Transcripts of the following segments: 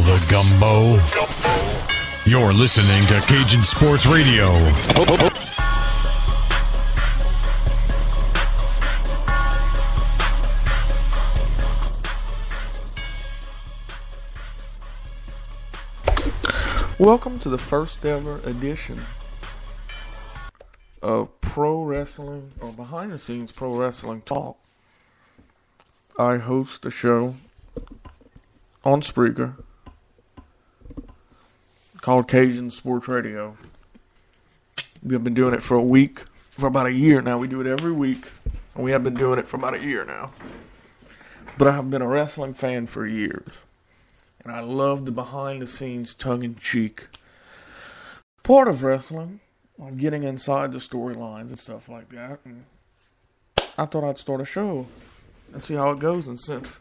the gumbo. You're listening to Cajun Sports Radio. Welcome to the first ever edition of Pro Wrestling, or Behind the Scenes Pro Wrestling Talk. I host the show on Spreaker called Cajun Sports Radio. We have been doing it for about a year now. We do it every week, and we have been doing it for about a year now. But I have been a wrestling fan for years, and I love the behind-the-scenes, tongue-in-cheek part of wrestling, like getting inside the storylines and stuff like that. And I thought I'd start a show and see how it goes. And since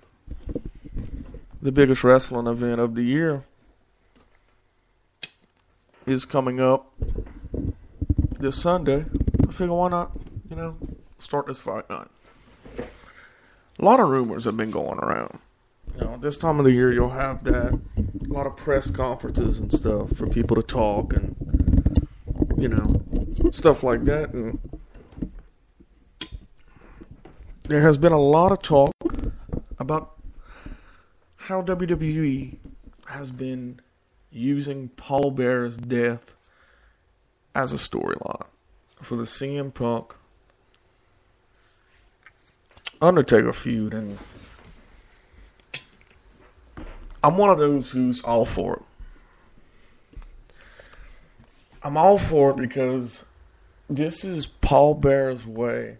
the biggest wrestling event of the year is coming up this Sunday, I figure why not, start this fight night. A lot of rumors have been going around. This time of the year you'll have that, a lot of press conferences and stuff for people to talk and, stuff like that. And there has been a lot of talk about how WWE has been using Paul Bearer's death as a storyline for the CM Punk Undertaker feud. And I'm one of those who's all for it. I'm all for it because this is Paul Bearer's way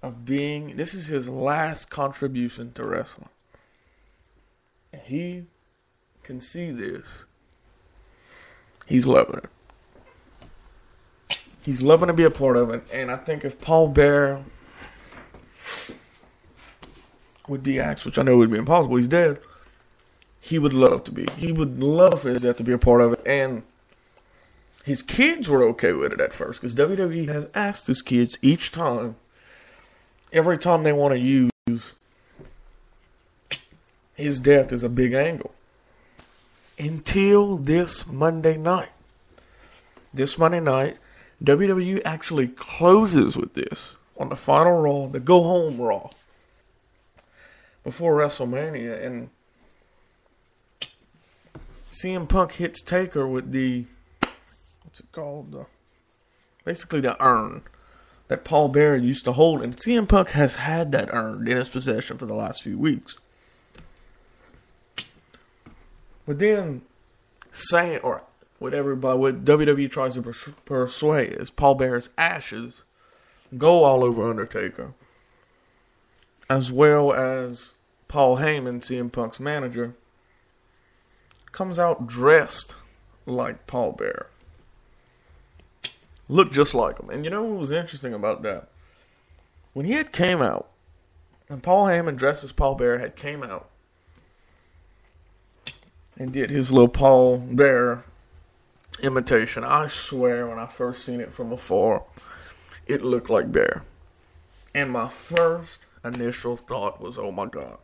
of being. This is his last contribution to wrestling. And he can see this. He's loving it. He's loving to be a part of it. And I think if Paul Bearer would be axed, which I know would be impossible, he's dead, he would love to be. He would love for his death to be a part of it. And his kids were okay with it at first, because WWE has asked his kids every time they want to use his death as a big angle. Until this Monday night. This Monday night, WWE actually closes with this on the final Raw, the go-home Raw, before WrestleMania. And CM Punk hits Taker with the, what's it called? Basically the urn that Paul Bearer used to hold. And CM Punk has had that urn in his possession for the last few weeks. But then, what WWE tries to persuade is Paul Bearer's ashes go all over Undertaker, as well as Paul Heyman, CM Punk's manager, comes out dressed like Paul Bearer. Looked just like him. And you know what was interesting about that? When he had came out, and Paul Heyman dressed as Paul Bearer had came out and did his little Paul Bearer imitation, I swear when I first seen it from afar, it looked like Bear. And my first initial thought was, oh my God.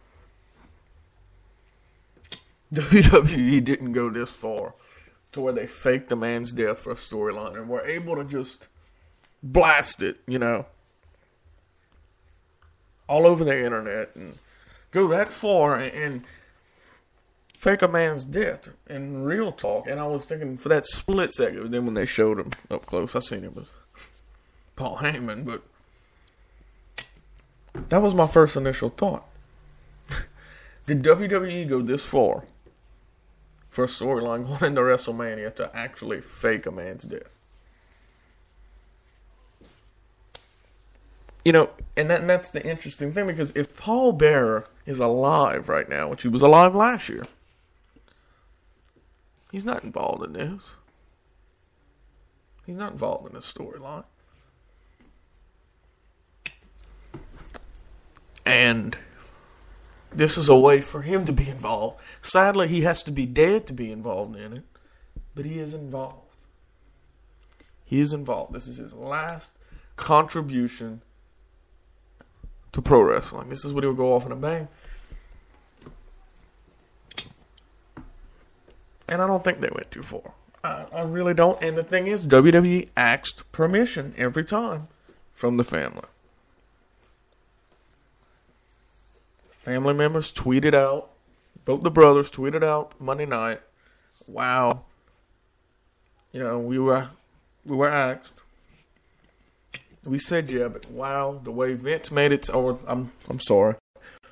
WWE didn't go this far to where they faked the man's death for a storyline and were able to just blast it, all over the internet and go that far and fake a man's death in real talk. And I was thinking for that split second, then when they showed him up close, I seen it was Paul Heyman, but that was my first initial thought. Did WWE go this far for a storyline going into WrestleMania to actually fake a man's death? And that's the interesting thing, because if Paul Bearer is alive right now, which he was alive last year, he's not involved in this. He's not involved in this storyline. And this is a way for him to be involved. Sadly, he has to be dead to be involved in it. But he is involved. He is involved. This is his last contribution to pro wrestling. This is what he would go off in a bang. And I don't think they went too far. I really don't. And the thing is, WWE asked permission every time from the family. Family members tweeted out, both the brothers tweeted out Monday night, wow, we were asked. We said yeah, but wow, the way Vince made it, or I'm sorry,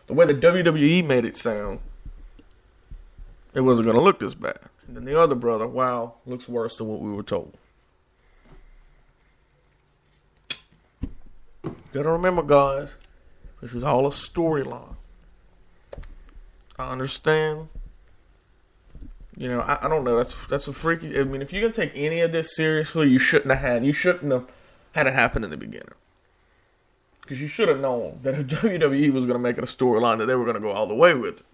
the way the WWE made it sound, it wasn't going to look this bad. And then the other brother, wow, looks worse than what we were told. Gotta remember, guys, this is all a storyline. I understand. I don't know. That's a freaky. I mean, if you're gonna take any of this seriously, you shouldn't have had it happen in the beginning. Because you should have known that if WWE was gonna make it a storyline, that they were gonna go all the way with it.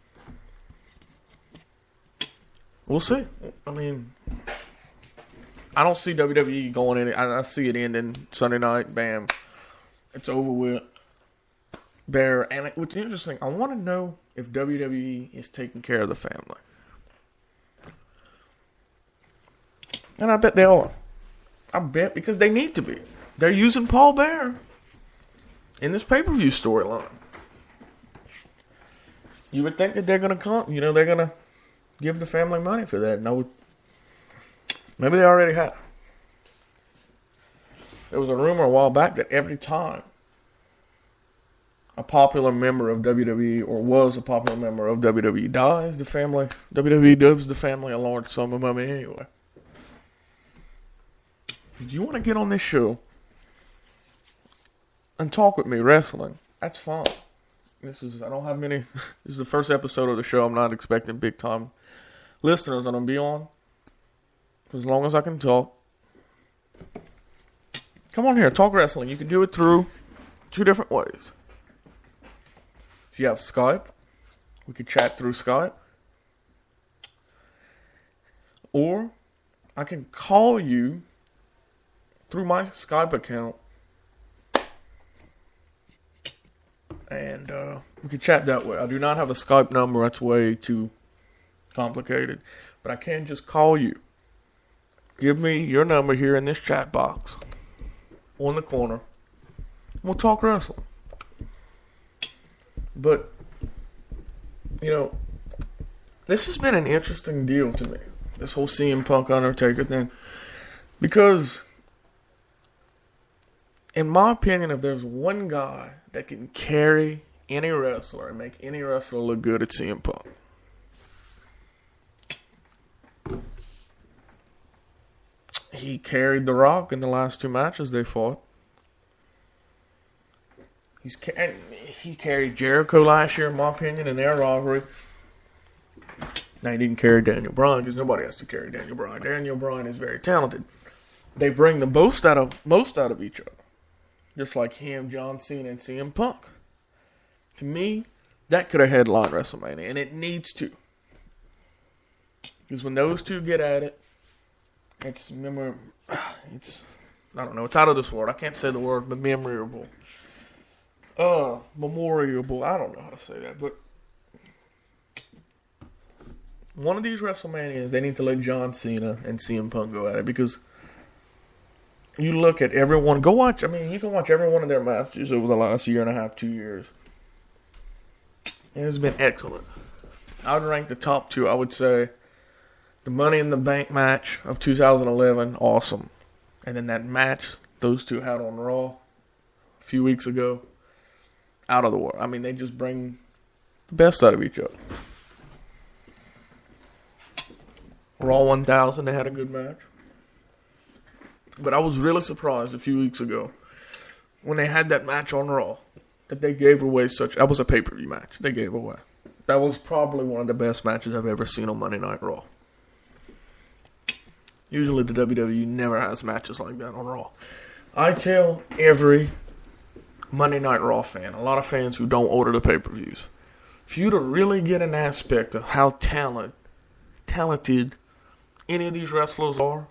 We'll see. I mean, I don't see WWE going in it. I see it ending Sunday night. Bam, it's over with. Bear. And what's interesting, I want to know if WWE is taking care of the family. And I bet they are. I bet, because they need to be. They're using Paul Bear in this pay-per-view storyline. You would think that they're going to come, they're going to give the family money for that. And maybe they already have. There was a rumor a while back that every time a popular member of WWE, or was a popular member of WWE, dies, WWE gives the family a large sum of money anyway. If you want to get on this show and talk with me wrestling, that's fine. This is the first episode of the show. I'm not expecting big time listeners I'm going to be on. As long as I can talk. Come on here, talk wrestling. You can do it through 2 different ways. If you have Skype, we could chat through Skype. Or I can call you through my Skype account. And we can chat that way. I do not have a Skype number. That's way too complicated. But I can just call you. Give me your number here in this chat box. On the corner. We'll talk wrestling. But, this has been an interesting deal to me. This whole CM Punk Undertaker thing. Because, in my opinion, if there's one guy that can carry any wrestler and make any wrestler look good, it's CM Punk. He carried The Rock in the last 2 matches they fought. He carried Jericho last year, in my opinion, in their rivalry. Now, he didn't carry Daniel Bryan, because nobody has to carry Daniel Bryan. Daniel Bryan is very talented. They bring the most out of each other. Just like him, John Cena, and CM Punk. To me, that could have headlined WrestleMania, and it needs to. Because when those two get at it, it's out of this world. I can't say the word, but memorable. Memorable. I don't know how to say that, but one of these WrestleManias, they need to let John Cena and CM Punk go at it, because you look at everyone, you can watch every one of their matches over the last year and a half, 2 years. And it's been excellent. I would rank the top 2, I would say, the Money in the Bank match of 2011, awesome. And then that match those two had on Raw a few weeks ago, out of the world. I mean, they just bring the best out of each other. Raw 1000, they had a good match. But I was really surprised a few weeks ago when they had that match on Raw that they gave away that was a pay-per-view match they gave away. That was probably one of the best matches I've ever seen on Monday Night Raw. Usually the WWE never has matches like that on Raw. I tell every Monday Night Raw fan, a lot of fans who don't order the pay-per-views, for you to really get an aspect of how talented any of these wrestlers are,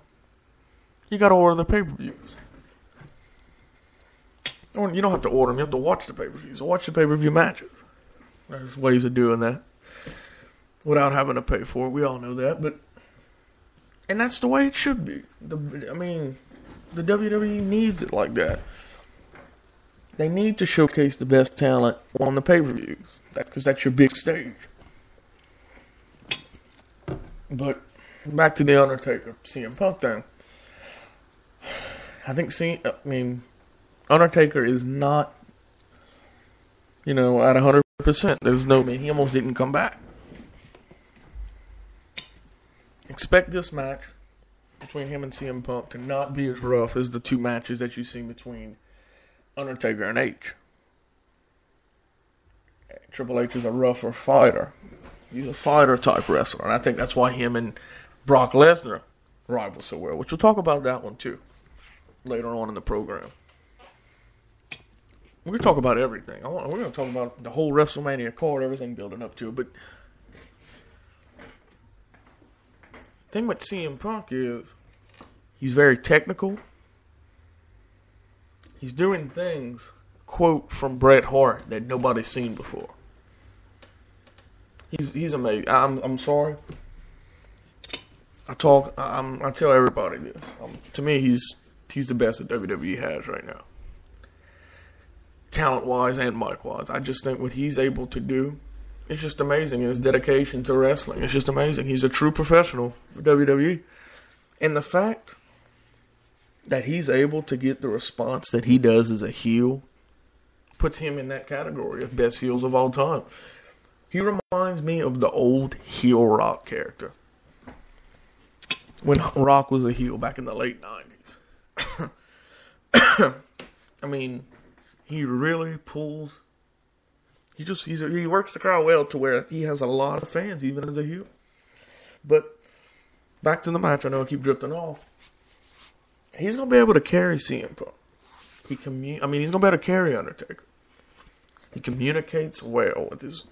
you got to order the pay-per-views. Or you don't have to order them, you have to watch the pay-per-views. Watch the pay-per-view matches. There's ways of doing that without having to pay for it. We all know that, but And that's the way it should be. The WWE needs it like that. They need to showcase the best talent on the pay-per-views. Because that's your big stage. But back to the Undertaker, CM Punk thing. I think Undertaker is not, at 100%. There's no, he almost didn't come back. Expect this match between him and CM Punk to not be as rough as the two matches that you've seen between Undertaker and H. Triple H is a rougher fighter. He's a fighter-type wrestler, and I think that's why him and Brock Lesnar rival so well, which we'll talk about that one, too, later on in the program. We're going to talk about everything. We're going to talk about the whole WrestleMania card, everything building up to it, but the thing with CM Punk is he's very technical. He's doing things, quote, from Bret Hart that nobody's seen before. He's amazing. I'm sorry. I tell everybody this. To me, he's the best that WWE has right now. Talent-wise and mic-wise. I just think what he's able to do, it's just amazing. His dedication to wrestling, it's just amazing. He's a true professional for WWE. And the fact that he's able to get the response that he does as a heel puts him in that category of best heels of all time. He reminds me of the old heel Rock character. When Rock was a heel back in the late 90s. He really pulls. He works the crowd well to where he has a lot of fans, even as a heel. But back to the match. I know I keep drifting off. He's gonna be able to carry CM Punk. He's gonna be able to carry Undertaker. He communicates well with his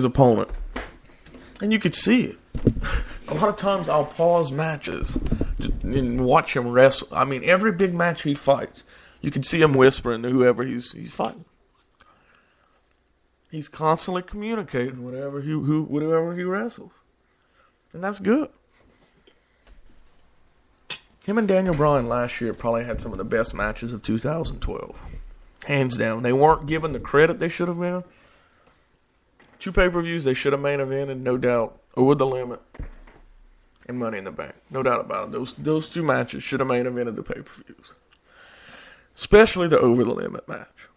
opponent, and you could see it. A lot of times, I'll pause matches and watch him wrestle. Every big match he fights, you can see him whispering to whoever he's fighting. He's constantly communicating whatever he wrestles, and that's good. Him and Daniel Bryan last year probably had some of the best matches of 2012, hands down. They weren't given the credit they should have been. 2 pay-per-views they should have main evented, no doubt. Over the Limit and Money in the Bank, no doubt about it. Those 2 matches should have main evented the pay-per-views. Especially the Over the Limit match.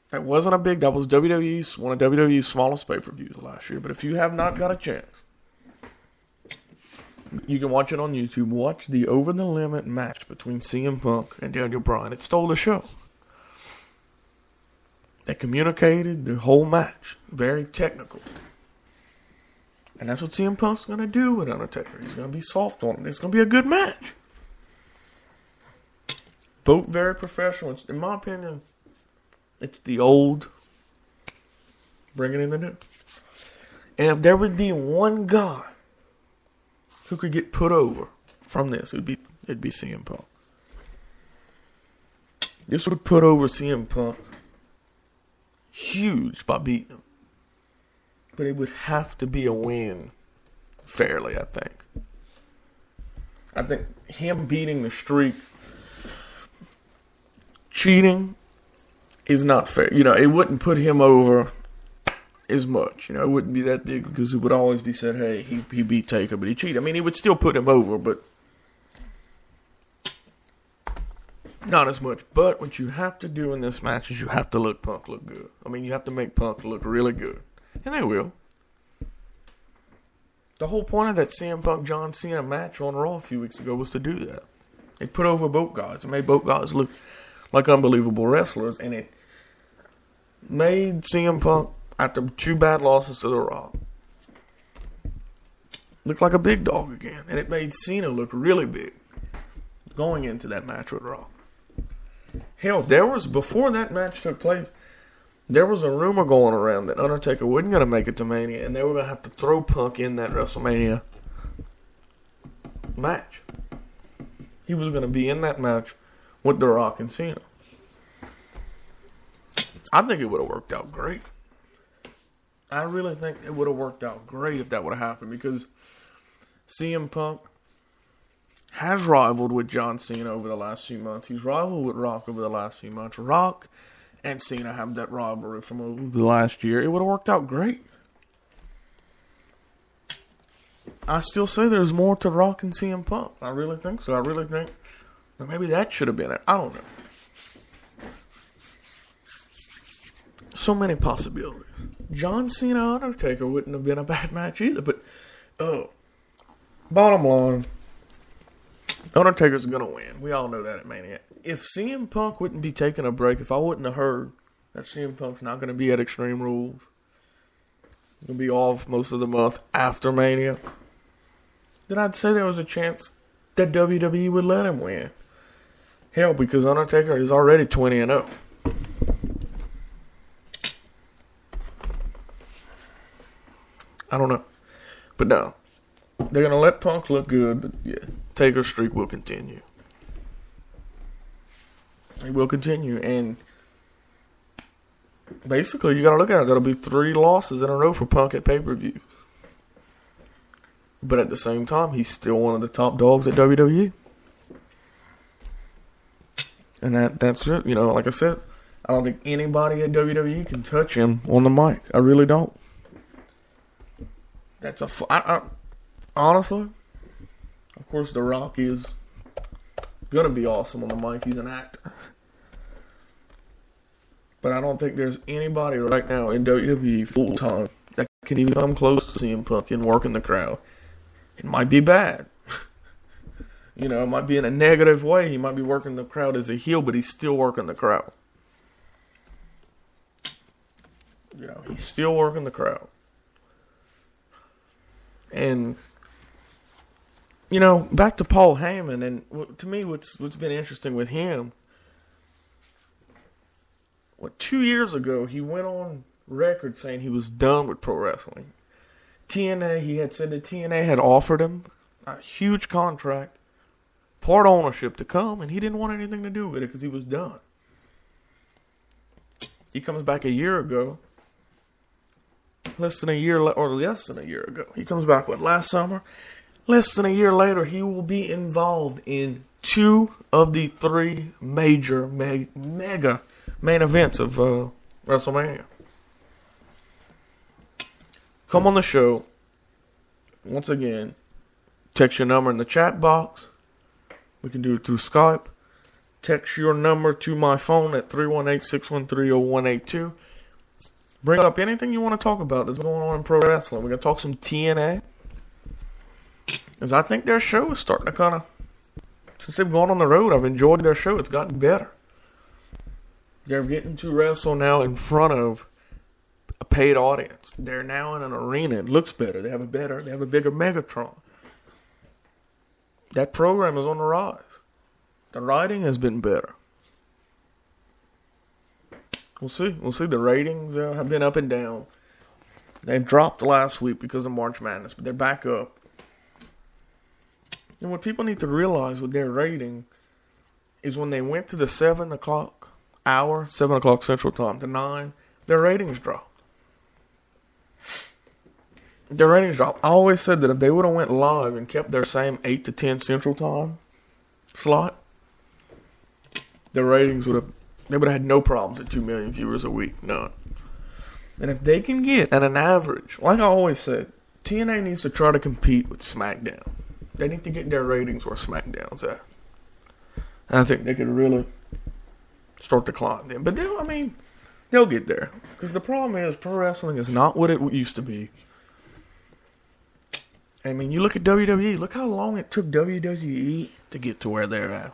That was one of WWE's smallest pay-per-views last year. But if you have not got a chance, you can watch it on YouTube. Watch the Over the Limit match between CM Punk and Daniel Bryan. It stole the show. They communicated the whole match. Very technical. And that's what CM Punk's going to do with Undertaker. He's going to be soft on him. It's going to be a good match. Both very professional. In my opinion, it's the old bringing in the new. And if there would be one guy who could get put over from this, it'd be CM Punk. This would put over CM Punk huge by beating him. But it would have to be a win fairly, I think. I think him beating the streak, cheating, is not fair. It wouldn't put him over as much. It wouldn't be that big because it would always be said, hey, he beat Taker, but he cheated. It would still put him over, but not as much. But what you have to do in this match is you have to look Punk look good. You have to make Punk look really good. And they will. The whole point of that CM Punk John Cena match on Raw a few weeks ago was to do that. It put over both guys. It made both guys look like unbelievable wrestlers. And it made CM Punk, after 2 bad losses to The Rock, look like a big dog again. And it made Cena look really big going into that match with Rock. Hell, before that match took place, there was a rumor going around that Undertaker wasn't going to make it to Mania, and they were going to have to throw Punk in that WrestleMania match. He was going to be in that match with The Rock and Cena. I think it would have worked out great. I really think it would have worked out great if that would have happened, because CM Punk has rivaled with John Cena over the last few months. He's rivaled with Rock over the last few months. Rock and Cena have that rivalry from over the last year. It would have worked out great. I still say there's more to Rock and CM Punk. I really think so. I really think that maybe that should have been it. I don't know. So many possibilities. John Cena Undertaker wouldn't have been a bad match either. But, bottom line, Undertaker's going to win. We all know that at Mania. If CM Punk wouldn't be taking a break, if I wouldn't have heard that CM Punk's not going to be at Extreme Rules, he's going to be off most of the month after Mania, then I'd say there was a chance that WWE would let him win. Hell, because Undertaker is already 20-0. I don't know. But no. They're going to let Punk look good, but yeah, Taker's streak will continue. It will continue, and basically, you got to look at it. That'll be 3 losses in a row for Punk at pay-per-view. But at the same time, he's still one of the top dogs at WWE. And that's it. You know, like I said, I don't think anybody at WWE can touch him on the mic. I really don't. That's honestly, of course, The Rock is going to be awesome on the mic. He's an actor. But I don't think there's anybody right now in WWE full-time that can even come close to CM Punk and work in the crowd. It might be bad. You know, it might be in a negative way. He might be working the crowd as a heel, but he's still working the crowd. You know, he's still working the crowd. And, you know, back to Paul Heyman, and to me, what's been interesting with him, 2 years ago, he went on record saying he was done with pro wrestling. TNA, he had said that TNA had offered him a huge contract, part ownership to come, and he didn't want anything to do with it because he was done. He comes back a year ago, less than a year ago. He comes back, last summer? Less than a year later, he will be involved in 2 of the 3 major, mega main events of WrestleMania. Come on the show. Once again, text your number in the chat box. We can do it through Skype. Text your number to my phone at 318-613-0182. Bring up anything you want to talk about that's going on in pro wrestling. We're going to talk some TNA. Because I think their show is starting to kind of, since they've gone on the road, I've enjoyed their show. It's gotten better. They're getting to wrestle now in front of a paid audience. They're now in an arena. It looks better. They have a bigger Megatron. That program is on the rise. The writing has been better. We'll see. The ratings have been up and down. They dropped last week because of March Madness, but they're back up. And what people need to realize with their rating is when they went to the 7 o'clock hour, 7 o'clock Central Time, to 9, their ratings dropped. I always said that if they would have went live and kept their same 8 to 10 Central Time slot, their ratings would have had no problems at 2 million viewers a week. None. And if they can get at an average, like I always said, TNA needs to try to compete with SmackDown. They need to get their ratings where SmackDown's at. And I think they could really start to climb them. But they'll get there. Because the problem is, pro wrestling is not what it used to be. I mean, you look at WWE. Look how long it took WWE to get to where they're at.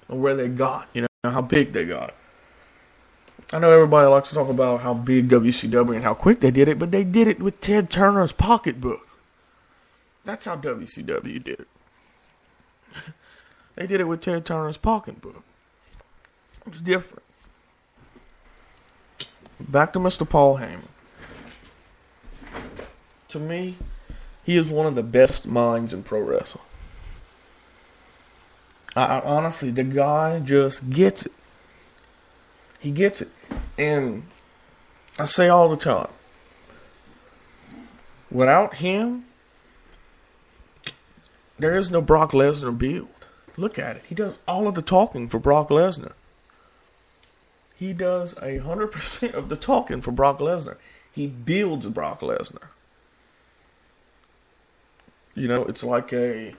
Or where they got. You know, how big they got. I know everybody likes to talk about how big WCW and how quick they did it, but they did it with Ted Turner's pocketbook. That's how WCW did it. They did it with Ted Turner's pocketbook. It's different. Back to Mr. Paul Heyman. To me, he is one of the best minds in pro wrestling. I honestly, the guy just gets it. He gets it. And I say all the time, without him, there is no Brock Lesnar build. Look at it. He does all of the talking for Brock Lesnar. He does 100% of the talking for Brock Lesnar. He builds Brock Lesnar. You know, it's like a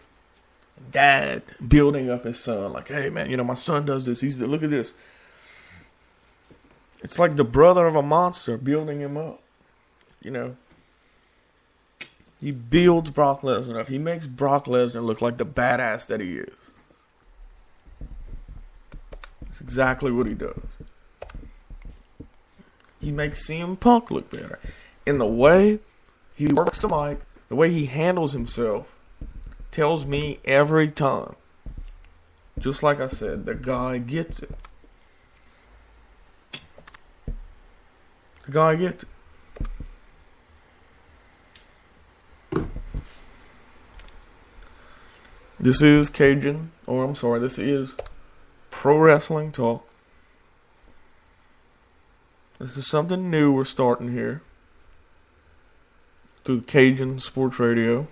dad building up his son. Like, hey, man, you know, my son does this. Look at this. It's like the brother of a monster building him up. You know, he builds Brock Lesnar up. He makes Brock Lesnar look like the badass that he is. That's exactly what he does. He makes CM Punk look better. And the way he works the mic, the way he handles himself, tells me every time. Just like I said, the guy gets it. The guy gets it. This is this is Pro Wrestling Talk. This is something new we're starting here through the Cajun Sports Radio,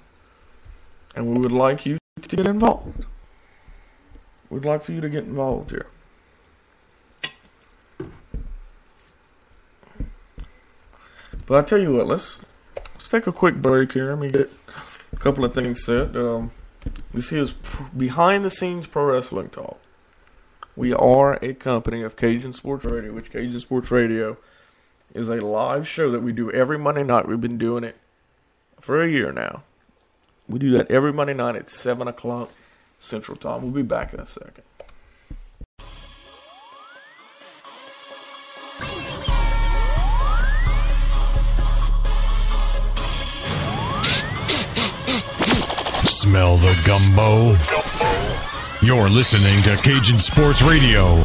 and we would like you to get involved. We'd like for you to get involved here. But I tell you what, let's take a quick break here. Let me get a couple of things set. This is Behind the Scenes Pro Wrestling Talk. We are a company of Cajun Sports Radio, which Cajun Sports Radio is a live show that we do every Monday night. We've been doing it for a year now. We do that every Monday night at 7 o'clock Central Time. We'll be back in a second. Smell the gumbo? You're listening to Cajun Sports Radio.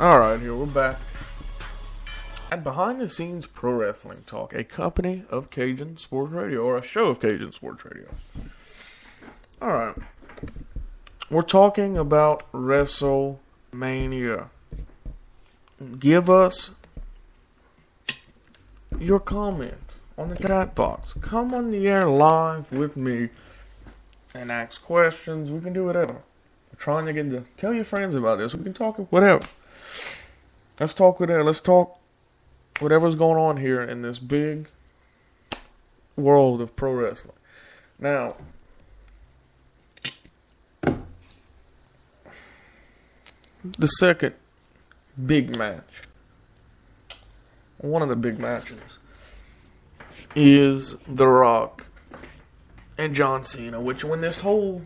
Alright, here we're back. At Behind the Scenes Pro Wrestling Talk, a company of Cajun Sports Radio, or a show of Cajun Sports Radio. Alright. We're talking about WrestleMania. Give us your comments on the chat box. Come on the air live with me and ask questions. We can do whatever. We're trying to get to tell your friends about this. We can talk whatever. Let's talk whatever. Let's talk whatever's going on here in this big world of pro wrestling. Now, the second big match, one of the big matches, is The Rock and John Cena, which when this whole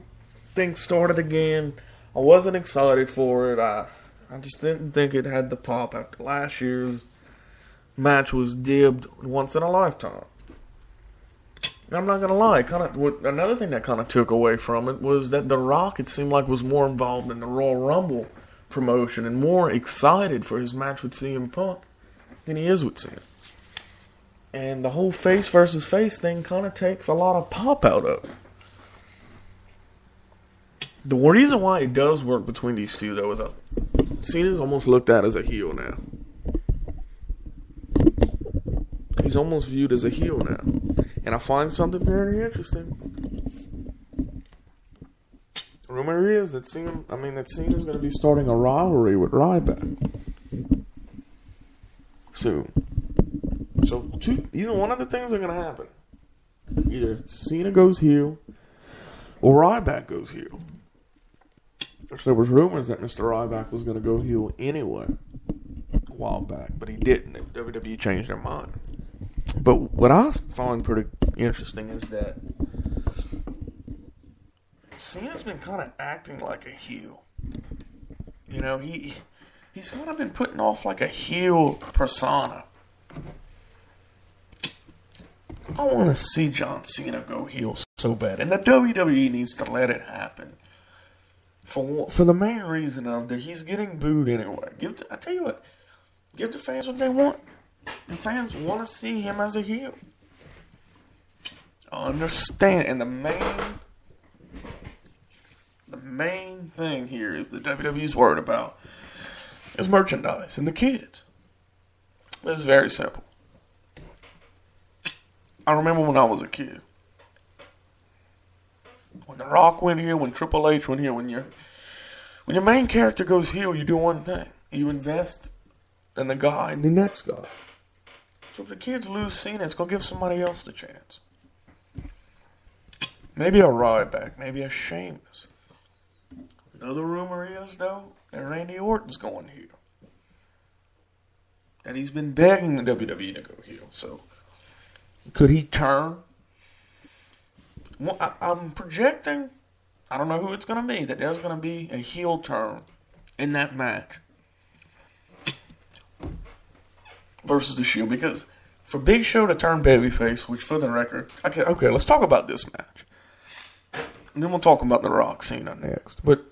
thing started again, I wasn't excited for it. I just didn't think it had the pop after last year's match was dibbed once in a lifetime. I'm not gonna lie, another thing that kind of took away from it was that The Rock, it seemed like, was more involved in the Royal Rumble promotion and more excited for his match with CM Punk than he is with Cena. And the whole face versus face thing kind of takes a lot of pop out of it. The reason why it does work between these two, though, is that Cena's almost looked at as a heel now. He's almost viewed as a heel now. And I find something very interesting. Rumor is that Cena's going to be starting a rivalry with Ryback soon. So, either one of the things are going to happen. Either Cena goes heel or Ryback goes heel. There was rumors that Mr. Ryback was going to go heel anyway a while back, but he didn't. WWE changed their mind. But what I find pretty interesting is that Cena's been kind of acting like a heel. You know, he's kind of been putting off like a heel persona. I want to see John Cena go heel so bad, and the WWE needs to let it happen. For the main reason of that he's getting booed anyway. I tell you what, give the fans what they want. The fans want to see him as a heel. I understand, and the main thing here is the WWE's worried about is merchandise and the kids. It's very simple. I remember when I was a kid. When The Rock went heel, when Triple H went heel, when your main character goes heel, you do one thing. You invest in the guy and the next guy. So if the kids lose Cena, it's going to give somebody else the chance. Maybe a Ryback, maybe a Sheamus. Another rumor is, though, that Randy Orton's going heel. That he's been begging the WWE to go heel. So, could he turn? Well, I'm projecting, I don't know who it's going to be, that there's going to be a heel turn in that match versus the Shield. Because for Big Show to turn babyface, which for the record, okay, let's talk about this match. And then we'll talk about The Rock Cena next. But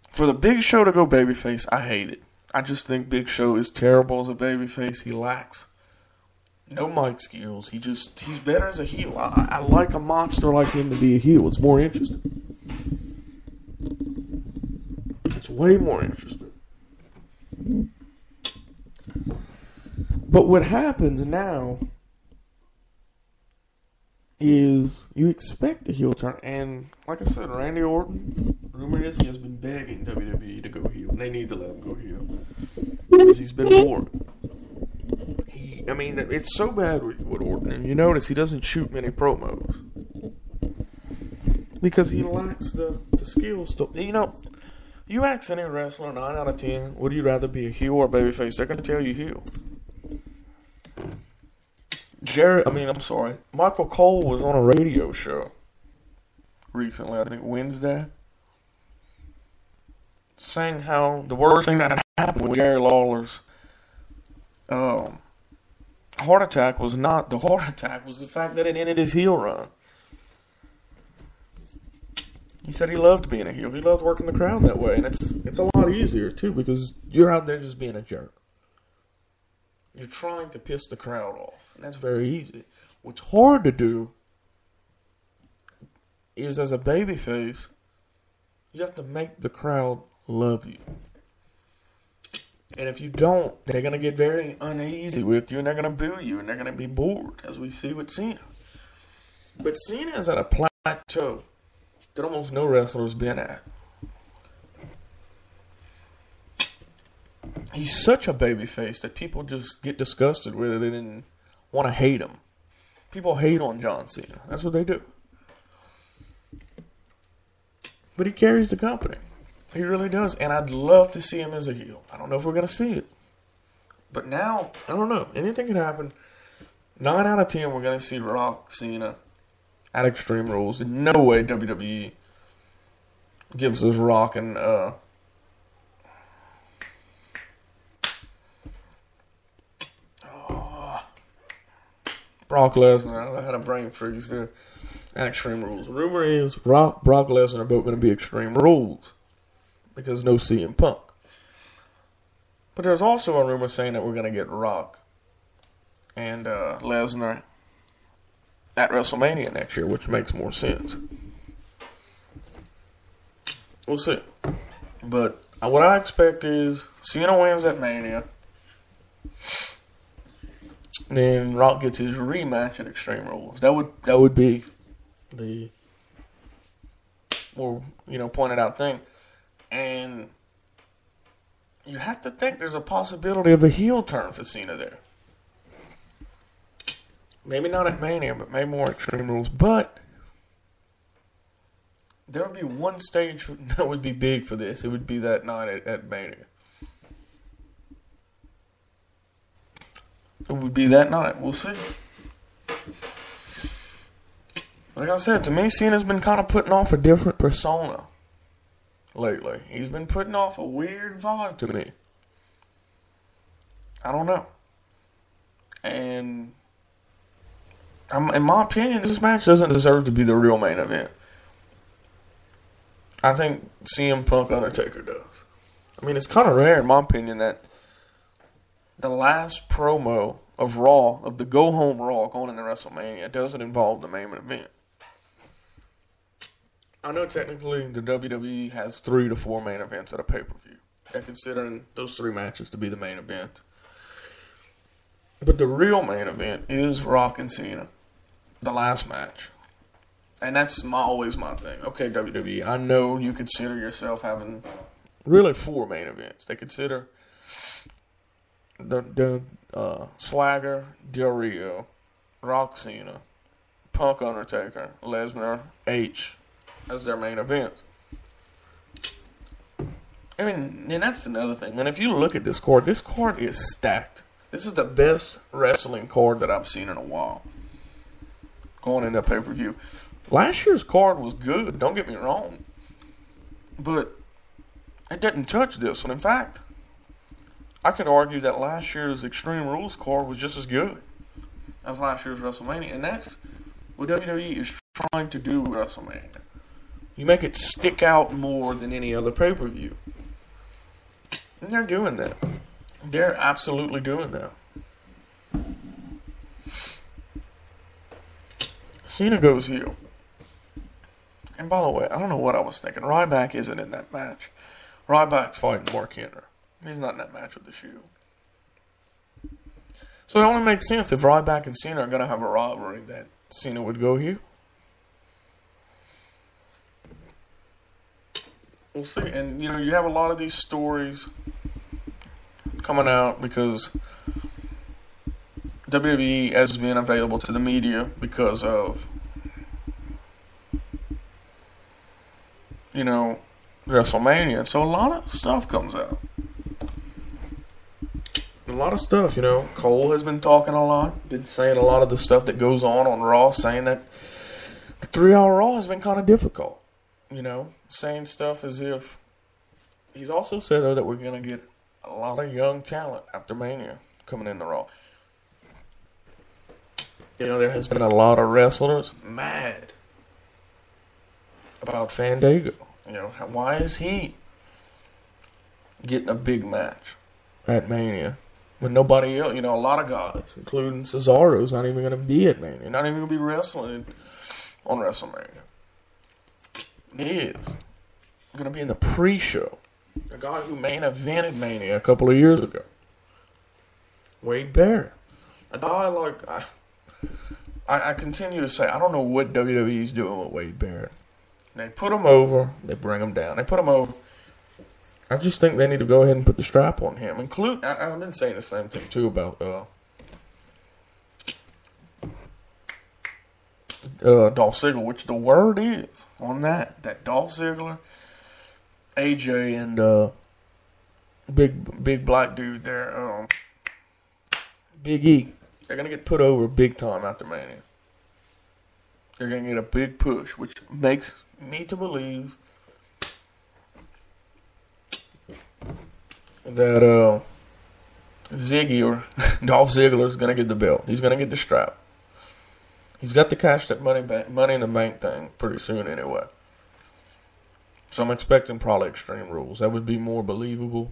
for the Big Show to go babyface, I hate it. I just think Big Show is terrible as a babyface. He lacks no mic skills. He's better as a heel. I like a monster like him to be a heel. It's more interesting. It's way more interesting. But what happens now is you expect a heel turn. And like I said, Randy Orton, rumor is he has been begging WWE to go heel. And they need to let him go heel. Because he's been bored. It's so bad with Orton. And you notice he doesn't shoot many promos. Because he lacks the skills to... You know, you ask any wrestler 9 out of 10, would you rather be a heel or a babyface? They're going to tell you heel. Michael Cole was on a radio show recently, I think Wednesday, saying how the worst thing that happened with Jerry Lawler's heart attack was not the heart attack, was the fact that it ended his heel run. He said he loved being a heel. He loved working the crowd that way. And it's a lot easier, too, because you're out there just being a jerk. You're trying to piss the crowd off. And that's very easy. What's hard to do is, as a babyface, you have to make the crowd love you. And if you don't, they're going to get very uneasy with you, and they're going to boo you, and they're going to be bored, as we see with Cena. But Cena is at a plateau that almost no wrestler's been at. He's such a babyface that people just get disgusted with it and want to hate him. People hate on John Cena. That's what they do. But he carries the company. He really does. And I'd love to see him as a heel. I don't know if we're going to see it. But now, I don't know. Anything can happen. 9 out of 10, we're going to see Rock, Cena at Extreme Rules. In no way WWE gives us Rock and Brock Lesnar. I had a brain freeze there. At Extreme Rules. Rumor is Brock Lesnar are both going to be Extreme Rules. Because no CM Punk. But there's also a rumor saying that we're going to get Rock and Lesnar at WrestleMania next year, which makes more sense. We'll see. But what I expect is Cena wins at Mania. Then Rock gets his rematch at Extreme Rules. That would be the more, pointed out thing. And you have to think there's a possibility of a heel turn for Cena there. Maybe not at Mania, but maybe more Extreme Rules. But there would be one stage that would be big for this. It would be that night at Mania. It would be that night. We'll see. Like I said, to me, Cena's been kind of putting off a different persona lately. He's been putting off a weird vibe to me. I don't know. And in my opinion, this match doesn't deserve to be the real main event. I think CM Punk Undertaker does. I mean, it's kind of rare, in my opinion, that the last promo of Raw, of the go-home Raw going into WrestleMania, doesn't involve the main event. I know technically the WWE has 3 to 4 main events at a pay-per-view. They're considering those 3 matches to be the main event. But the real main event is Rock and Cena, the last match. And that's always my thing. Okay, WWE, I know you consider yourself having really 4 main events. They consider the Swagger, Del Rio, Rock, Cena, Punk, Undertaker, Lesnar, H as their main event. I mean, and that's another thing. And if you look at this card is stacked. This is the best wrestling card that I've seen in a while. Going into pay-per-view. Last year's card was good, don't get me wrong. But it didn't touch this one. In fact, I could argue that last year's Extreme Rules card was just as good as last year's WrestleMania. And that's what WWE is trying to do with WrestleMania. You make it stick out more than any other pay-per-view. And they're doing that. They're absolutely doing that. Cena goes heel. And by the way, I don't know what I was thinking. Ryback isn't in that match. Ryback's fighting Mark Henry. He's not in that match with the Shield. So it only makes sense if Ryback and Cena are going to have a rivalry that Cena would go heel. We'll see. And, you have a lot of these stories coming out because WWE has been available to the media because of, WrestleMania. So a lot of stuff comes out. A lot of stuff, Cole has been talking a lot, been saying a lot of the stuff that goes on Raw, saying that the 3-hour Raw has been kind of difficult. Saying stuff as if he's also said, though, that we're going to get a lot of young talent after Mania coming into Raw. There has been a lot of wrestlers mad about Fandango. You know, why is he getting a big match at Mania when nobody else, you know, a lot of guys, including Cesaro's, not even going to be at Mania, not even going to be wrestling on WrestleMania. He is going to be in the pre-show. The guy who main evented Mania a couple of years ago, Wade Barrett. A guy like, I continue to say, I don't know what WWE's doing with Wade Barrett. They put him over, they bring him down. They put him over. I just think they need to go ahead and put the strap on him. I've been saying the same thing too about Dolph Ziggler, which the word is on that Dolph Ziggler, AJ, and big black dude there, Big E, they're gonna get put over big time after Mania. They're gonna get a big push, which makes me to believe that Ziggy or Dolph Ziggler is gonna get the belt. He's gonna get the strap. He's got to cash that money in the bank thing pretty soon anyway. So I'm expecting probably Extreme Rules. That would be more believable.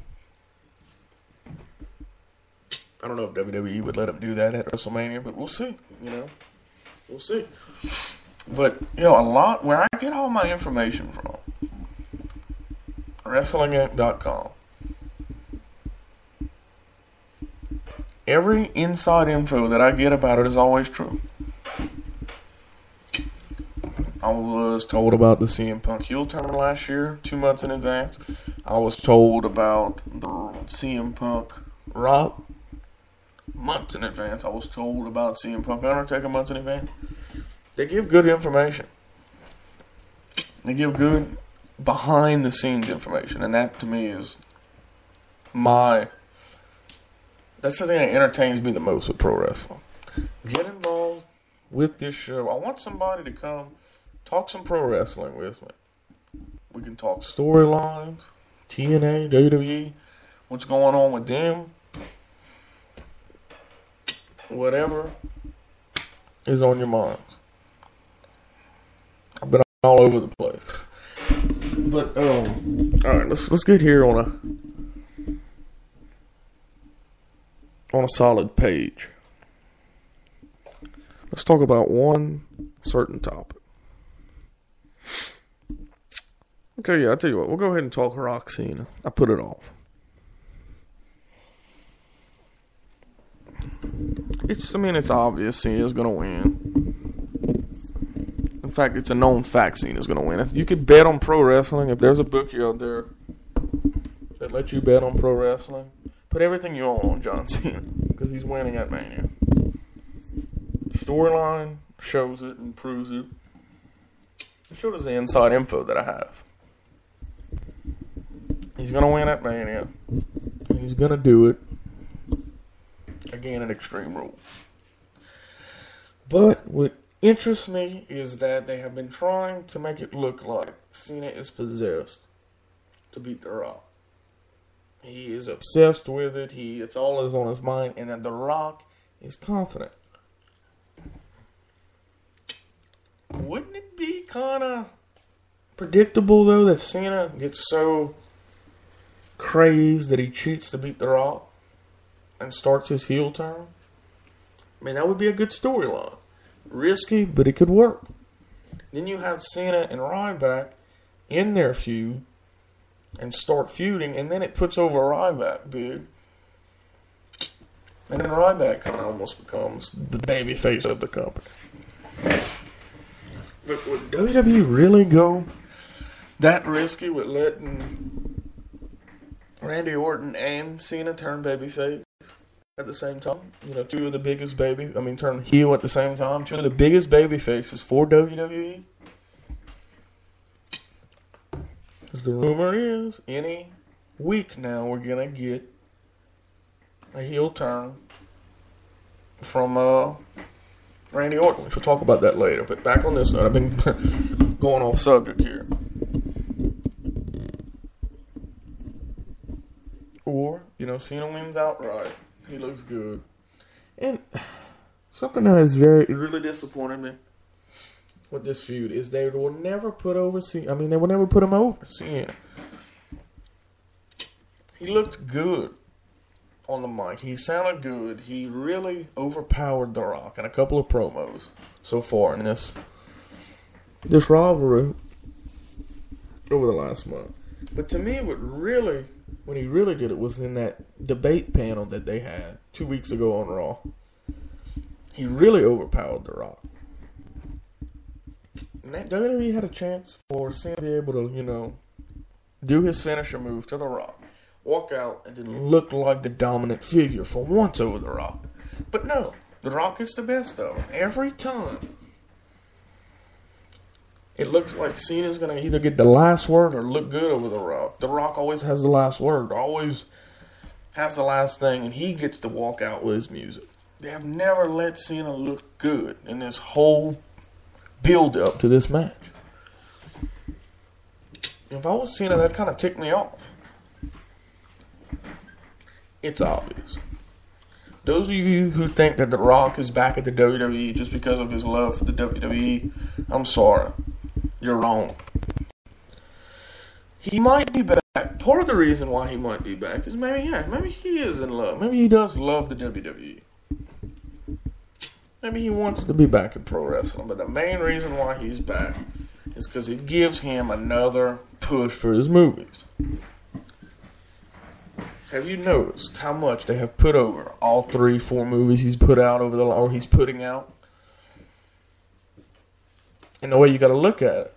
I don't know if WWE would let him do that at WrestleMania, but we'll see. You know, we'll see. But you know, a lot where I get all my information from, WrestlingInc.com. Every inside info that I get about it is always true. I was told about the CM Punk heel turn last year, 2 months in advance. I was told about the CM Punk Rock months in advance. I was told about CM Punk Undertaker months in advance. They give good information. They give good behind the scenes information, and that to me is that's the thing that entertains me the most with pro wrestling. Get involved with this show. I want somebody to come talk some pro wrestling with me. We can talk storylines, TNA, WWE, what's going on with them, whatever is on your minds. I've been all over the place. But all right, let's get here on a solid page. Let's talk about one certain topic. Okay, yeah, I'll tell you what. We'll go ahead and talk Rock Cena. I put it off. It's obvious Cena's going to win. In fact, it's a known fact Cena's going to win. If you could bet on pro wrestling, if there's a bookie out there that lets you bet on pro wrestling, put everything you own on John Cena because he's winning at Mania. Storyline shows it and proves it. It shows the inside info that I have. He's going to win at Mania. And he's going to do it again at Extreme Rules. But what interests me is that they have been trying to make it look like Cena is possessed to beat The Rock. He is obsessed with it. It's all is on his mind, and that The Rock is confident. Wouldn't it be kind of predictable, though, that Cena gets so crazed that he cheats to beat The Rock and starts his heel turn? I mean, that would be a good storyline. Risky, but it could work. Then you have Cena and Ryback in their feud and start feuding, and then it puts over Ryback big. And then Ryback kind of almost becomes the baby face of the company. But would WWE really go that risky with letting Randy Orton and Cena turn babyface at the same time? You know, turn heel at the same time. Two of the biggest baby faces for WWE. Because the rumor is, any week now, we're going to get a heel turn from Randy Orton, which we'll talk about that later. But back on this note, I've been going off subject here. Or, Cena wins outright. He looks good. And something that has really disappointed me with this feud is they will never put over Cena. I mean, they will never put him over Cena. He looked good on the mic. He sounded good. He really overpowered The Rock in a couple of promos so far in this rivalry over the last month. But to me, when he really did it was in that debate panel that they had 2 weeks ago on Raw. He really overpowered The Rock. And that WWE had a chance for Cena to be able to, do his finisher move to The Rock. Walk out and then look like the dominant figure for once over The Rock. But no, The Rock gets the best of him every time. It looks like Cena's going to either get the last word or look good over The Rock. The Rock always has the last word, always has the last thing, and he gets to walk out with his music. They have never let Cena look good in this whole build-up to this match. If I was Cena, that kind of ticked me off. It's obvious. Those of you who think that The Rock is back at the WWE just because of his love for the WWE, I'm sorry. You're wrong. He might be back. Part of the reason why he might be back is maybe he is in love. Maybe he does love the WWE. Maybe he wants to be back in pro wrestling. But the main reason why he's back is because it gives him another push for his movies. Have you noticed how much they have put over all 3-4 movies he's put out or he's putting out? And the way you got to look at it.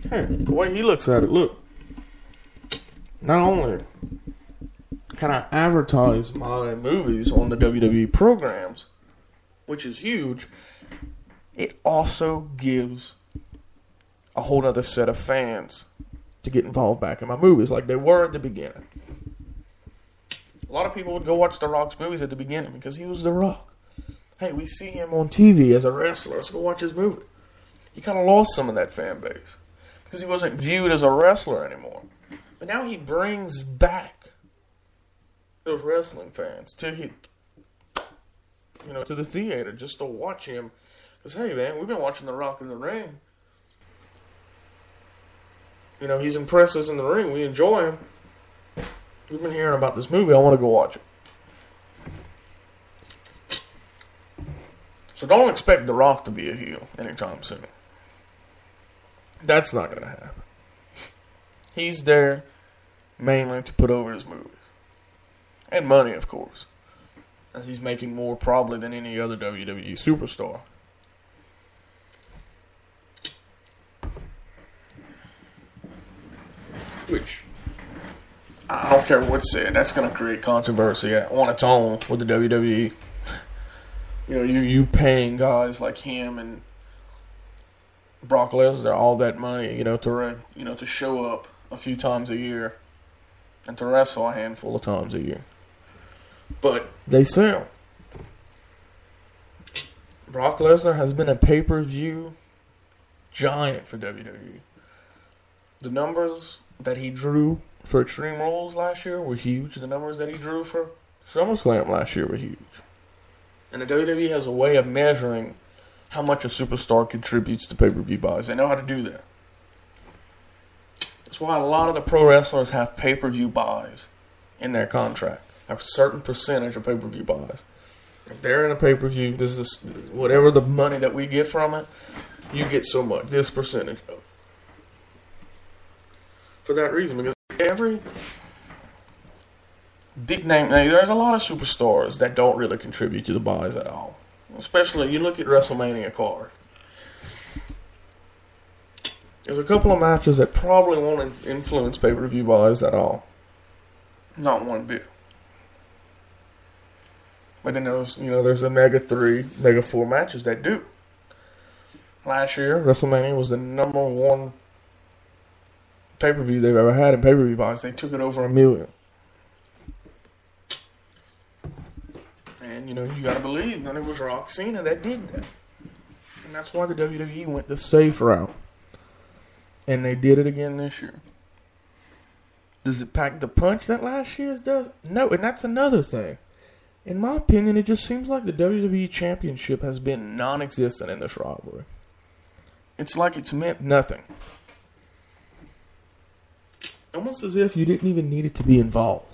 Hey, the way he looks at it, look. Not only can I advertise my movies on the WWE programs, which is huge, it also gives a whole other set of fans to get involved back in my movies like they were at the beginning. A lot of people would go watch The Rock's movies at the beginning because he was The Rock. Hey, we see him on TV as a wrestler. Let's go watch his movie. He kind of lost some of that fan base because he wasn't viewed as a wrestler anymore. But now he brings back those wrestling fans to the theater just to watch him. Because, hey, man, we've been watching The Rock in the ring. He's impressed us in the ring. We enjoy him. We've been hearing about this movie. I want to go watch it. So don't expect The Rock to be a heel anytime soon. That's not going to happen. He's there mainly to put over his movies. And money, of course. As he's making more probably than any other WWE superstar. Which, I don't care what's said. That's going to create controversy on its own with the WWE. You paying guys like him and Brock Lesnar all that money, to show up a few times a year and to wrestle a handful of times a year. But they sell. Brock Lesnar has been a pay-per-view giant for WWE. The numbers that he drew for Extreme Rules last year were huge. The numbers that he drew for SummerSlam last year were huge. And the WWE has a way of measuring how much a superstar contributes to pay-per-view buys. They know how to do that. That's why a lot of the pro wrestlers have pay-per-view buys in their contract. A certain percentage of pay-per-view buys. If they're in a pay-per-view, this is whatever the money that we get from it, you get so much, this percentage of it. For that reason, because every big name, there's a lot of superstars that don't really contribute to the buys at all. Especially, you look at WrestleMania card. There's a couple of matches that probably won't influence pay-per-view buys at all. Not one bit. But then there's a Mega 3, Mega 4 matches that do. Last year, WrestleMania was the number one pay-per-view they've ever had in pay-per-view buys. They took it over $1 million. And, you got to believe that it was Rock Cena that did that. And that's why the WWE went the safe route. And they did it again this year. Does it pack the punch that last year's does? No, and that's another thing. In my opinion, it just seems like the WWE Championship has been non-existent in this rivalry. It's like it's meant nothing. Almost as if you didn't even need it to be involved.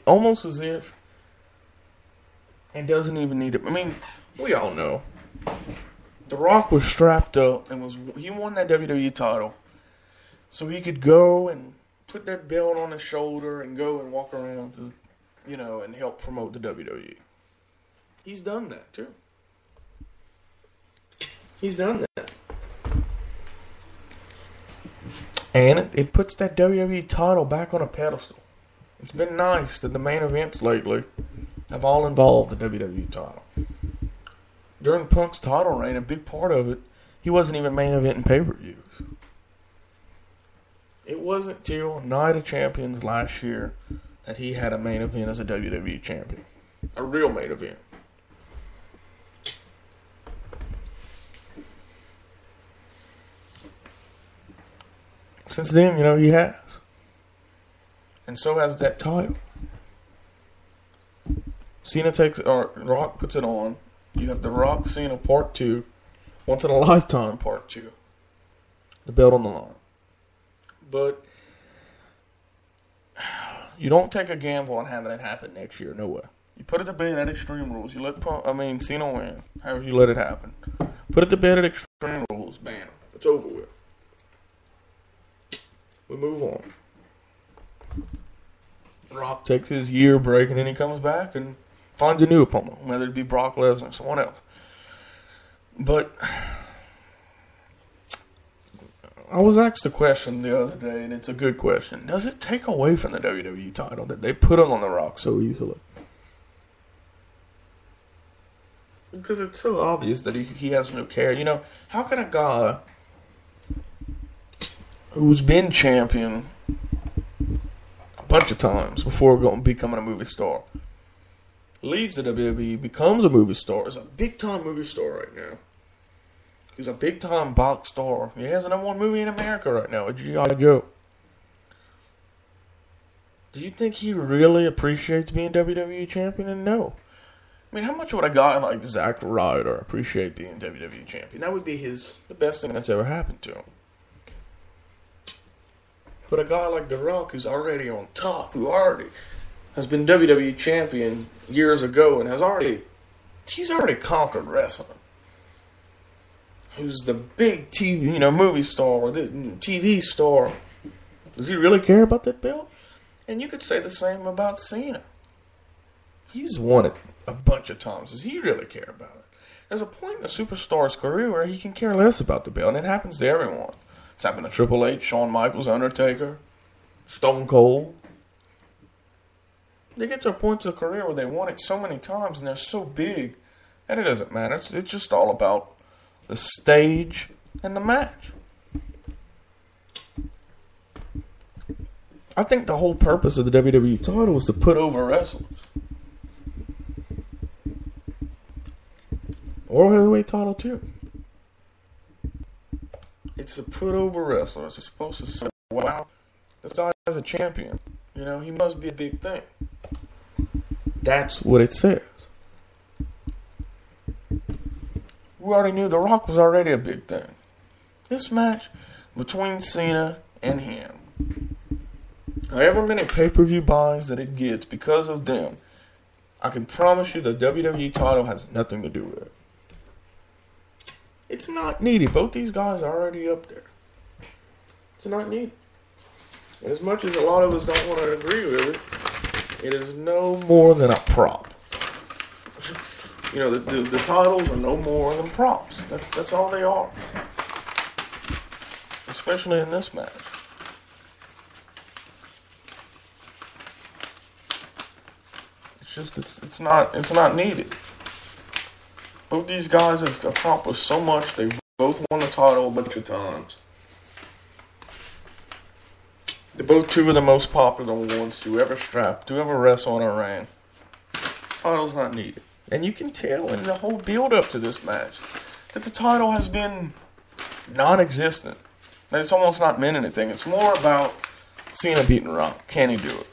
Almost as if it doesn't even need it. I mean, we all know. The Rock was strapped up and he won that WWE title so he could go and put that belt on his shoulder and go and walk around to, and help promote the WWE. He's done that too. He's done that. And it puts that WWE title back on a pedestal. It's been nice that the main events lately have all involved the WWE title. During Punk's title reign, a big part of it, he wasn't even main event in pay-per-views. It wasn't till Night of Champions last year that he had a main event as a WWE champion. A real main event. Since then, he has. And so has that title. Rock puts it on. You have the Rock Cena Part 2. Once in a Lifetime Part 2. The belt on the line. But you don't take a gamble on having it happen next year. No way. You put it to bed at Extreme Rules. You let Cena win. However you let it happen. Put it to bed at Extreme Rules. Bam. It's over with. We move on. Rock takes his year break and then he comes back and finds a new opponent, whether it be Brock Lesnar or someone else. But I was asked a question the other day, and it's a good question. Does it take away from the WWE title that they put him on the Rock so easily? Because it's so obvious that he has no care. How can a guy who's been champion a bunch of times before becoming a movie star, leaves the WWE, becomes a movie star, is a big-time movie star right now. He's a big-time box star. He has the #1 movie in America right now, a G.I. Joe. Do you think he really appreciates being WWE champion? And no. I mean, how much would a guy like Zack Ryder appreciate being WWE champion? That would be the best thing that's ever happened to him. But a guy like The Rock, who's already on top, who already has been WWE champion years ago and he's already conquered wrestling. Who's the big TV, movie star, or the TV star. Does he really care about that belt? And you could say the same about Cena. He's won it a bunch of times. Does he really care about it? There's a point in a superstar's career where he can care less about the belt, and it happens to everyone. It's happened to Triple H, Shawn Michaels, Undertaker, Stone Cold. They get to a point in their career where they won it so many times and they're so big that it doesn't matter. It's just all about the stage and the match. I think the whole purpose of the WWE title was to put over wrestlers. World Heavyweight title too. It's to put over wrestlers. It's supposed to say, wow, this guy is a champion. He must be a big thing. That's what it says. We already knew The Rock was already a big thing. This match between Cena and him, however many pay-per-view buys that it gets because of them, I can promise you the WWE title has nothing to do with it. It's not needed. Both these guys are already up there. It's not needed. And as much as a lot of us don't want to agree with it, it is no more than a prop. The titles are no more than props. That's all they are. Especially in this match. It's not needed. Both these guys have accomplished so much. They've both won the title a bunch of times. They're both two of the most popular ones to ever wrestle in a ring. Title's not needed. And you can tell in the whole build-up to this match that the title has been non-existent. That it's almost not meant anything. It's more about Cena beating Rock. Can he do it?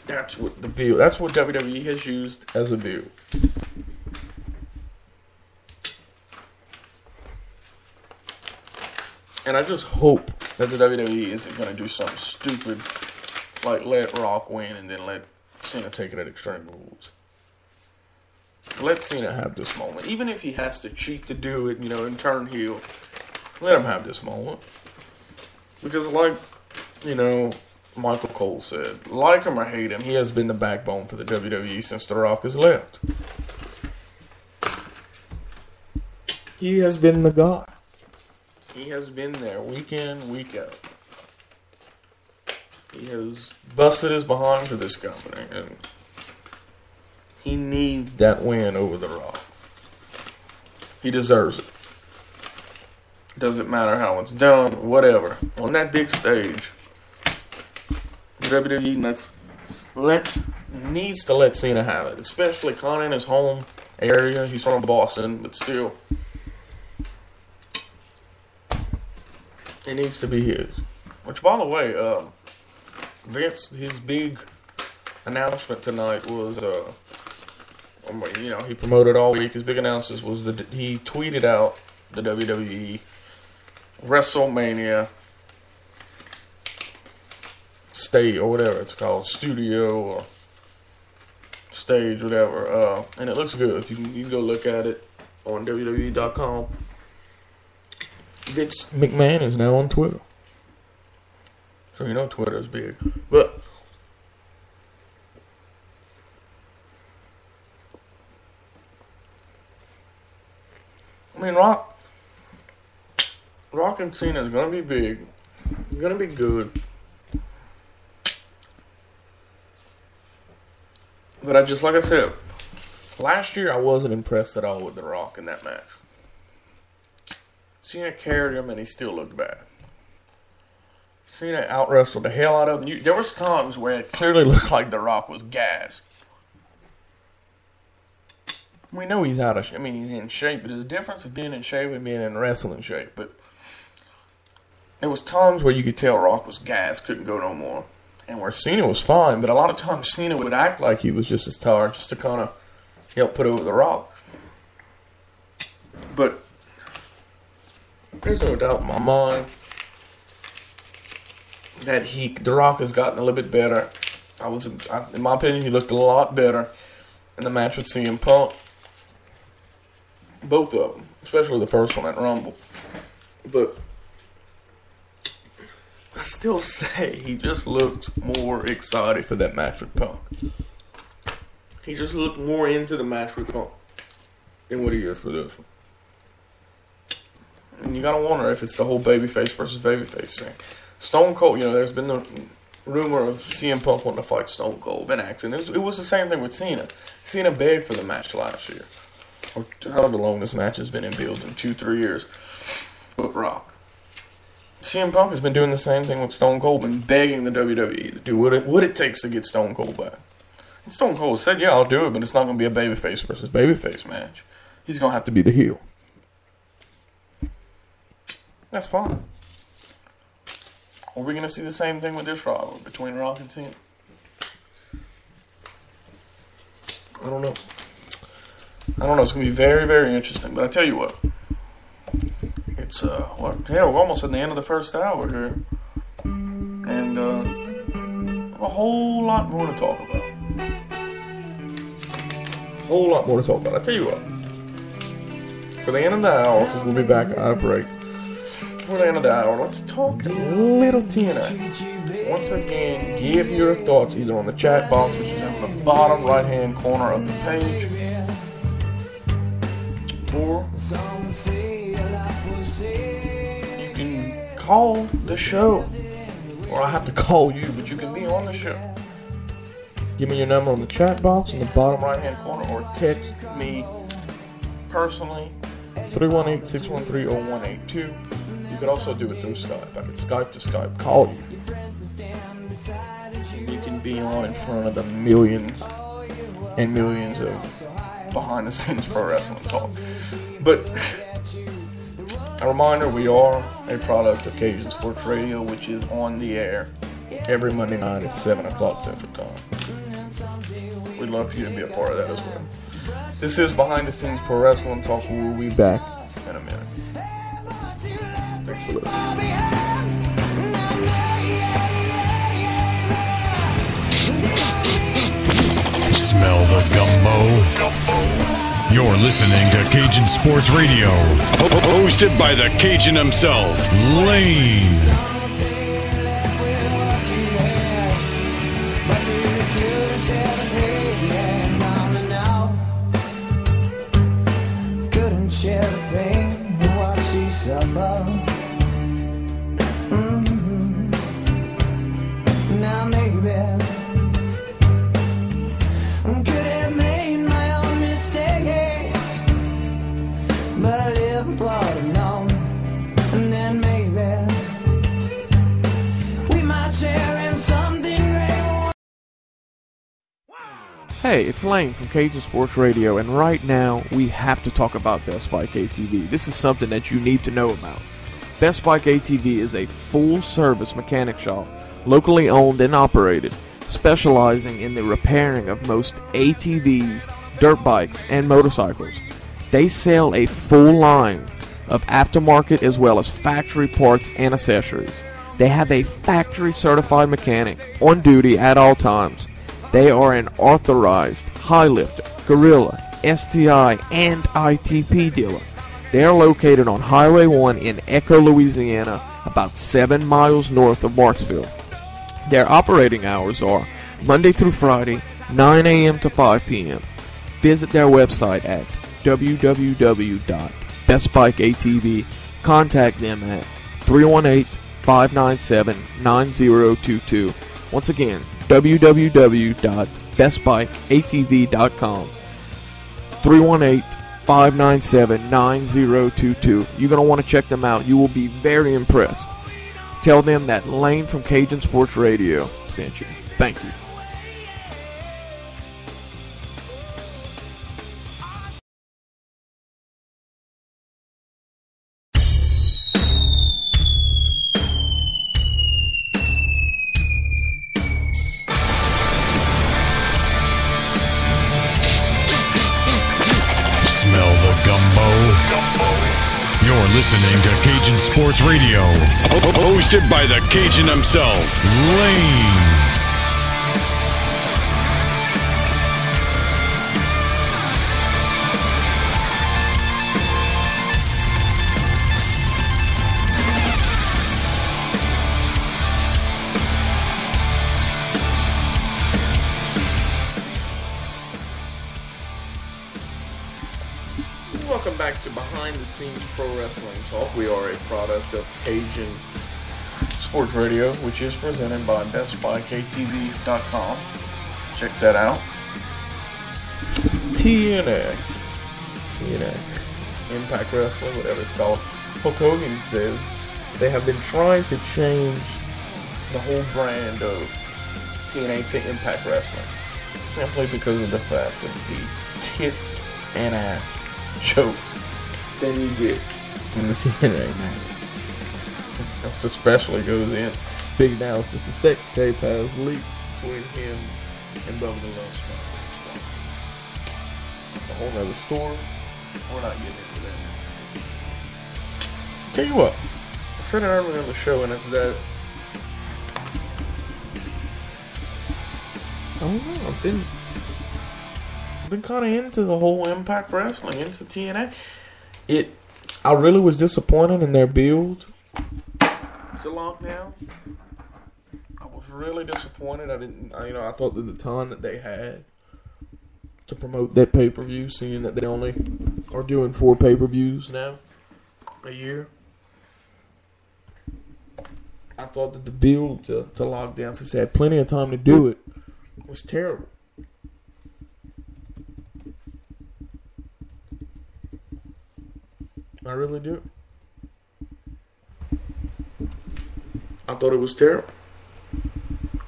That's what the build. That's what WWE has used as a build. And I just hope that the WWE isn't going to do something stupid like let Rock win and then let Cena take it at Extreme Rules. Let Cena have this moment. Even if he has to cheat to do it, and turn heel, let him have this moment. Because Michael Cole said, like him or hate him, he has been the backbone for the WWE since The Rock has left. He has been the guy. He has been there week in, week out. He has busted his behind for this company, and he needs that win over The Rock. He deserves it. Doesn't matter how it's done, whatever. On that big stage, WWE needs to let Cena have it, especially kind of in his home area. He's from Boston, but still, it needs to be his. Which, by the way, Vince, his big announcement tonight was, he promoted all week. His big announcement was that he tweeted out the WWE WrestleMainia stage, or whatever it's called, studio or stage, whatever. And it looks good. You can go look at it on WWE.com. Vince McMahon is now on Twitter. So Twitter is big. But Rock and Cena is going to be big. It's going to be good. But like I said, last year I wasn't impressed at all with The Rock in that match. Cena carried him and he still looked bad. Cena out-wrestled the hell out of him. There was times where it clearly looked like The Rock was gassed. We know he's out of shape. He's in shape, but there's a difference of being in shape and being in wrestling shape. But there was times where you could tell Rock was gassed, couldn't go no more. And where Cena was fine, but a lot of times Cena would act like he was just as tired, just to kind of help put over The Rock. But there's no doubt in my mind that The Rock has gotten a little bit better. In my opinion, he looked a lot better in the match with CM Punk. Both of them, especially the first one at Rumble. But I still say he just looks more excited for that match with Punk. He just looked more into the match with Punk than what he is for this one. And you gotta wonder if it's the whole babyface versus babyface thing. Stone Cold, there's been the rumor of CM Punk wanting to fight Stone Cold, Ben Axe, and it was the same thing with Cena. Cena begged for the match last year, or however long this match has been in building, 2-3 years. But Rock, CM Punk has been doing the same thing with Stone Cold, been begging the WWE to do what it takes to get Stone Cold back. And Stone Cold said, "Yeah, I'll do it, but it's not going to be a babyface versus babyface match. He's going to have to be the heel." That's fine. Are we going to see the same thing with this rivalry between Rock and Cena? I don't know. It's going to be very, very interesting. But I tell you what. It's, we're almost at the end of the first hour here. And, a whole lot more to talk about. I tell you what. For the end of the hour, because we'll be back at a break. For the end of the hour, let's talk a little TNA. Once again, give your thoughts either on the chat box, which is in the bottom right-hand corner of the page, or you can call the show, or I have to call you, but you can be on the show. Give me your number on the chat box in the bottom right-hand corner, or text me personally, 318-613-0182. You could also do it through Skype. I could Skype to Skype call you. You can be on in front of the millions and millions of behind-the-scenes pro wrestling talk. But a reminder, we are a product of Cajun Sports Radio, which is on the air every Monday night at 7 o'clock Central Time. We'd love for you to be a part of that as well. This is Behind the Scenes Pro Wrestling Talk. We'll be back in a minute. Thanks for listening. Smell the gumbo. You're listening to Cajun Sports Radio, hosted by the Cajun himself, Lane. Couldn't share the pain and watch she suffer. Now maybe could have made my own mistakes, but I live for known, and then maybe we might share in something great. Hey, it's Lane from Cajun Sports Radio, and right now we have to talk about Best Bike ATV. This is something that you need to know about. Best Bike ATV is a full-service mechanic shop, locally owned and operated, specializing in the repairing of most ATVs, dirt bikes, and motorcycles. They sell a full line of aftermarket as well as factory parts and accessories. They have a factory-certified mechanic on duty at all times. They are an authorized high lifter, Gorilla, STI, and ITP dealer. They are located on Highway 1 in Echo, Louisiana, about 7 miles north of Marksville. Their operating hours are Monday through Friday, 9 a.m. to 5 p.m. Visit their website at www.bestbikeatv. Contact them at 318-597-9022. Once again, www.bestbikeatv.com. 318-597-9022. You're going to want to check them out. You will be very impressed. Tell them that Lane from Cajun Sports Radio sent you. Thank you. Smell the gumbo. You're listening to Cajun Sports Radio, hosted by the Cajun himself, Lane. Welcome back to Behind the Scenes Pro Wrestling Talk. We are a product of Cajun Sports Radio, which is presented by BestBikeATV.com. Check that out. TNA, Impact Wrestling, whatever it's called. Hulk Hogan says they have been trying to change the whole brand of TNA to Impact Wrestling, simply because of the fact of the tits and ass jokes that he gets in the TNA match. That especially goes in big now since the sex tape has leaked between him and Bubba the Love Sponge. That's a whole other story. We're not getting into that. Tell you what, I said it earlier in the show, and it's that I don't know, I've been kind of into the whole Impact Wrestling, into TNA. I really was disappointed in their build to Lockdown. I was really disappointed. I thought that the time that they had to promote that pay-per-view, seeing that they only are doing 4 pay-per-views now a year. I thought that the build to Lockdown, since they had plenty of time to do it, was terrible. I really do. I thought it was terrible.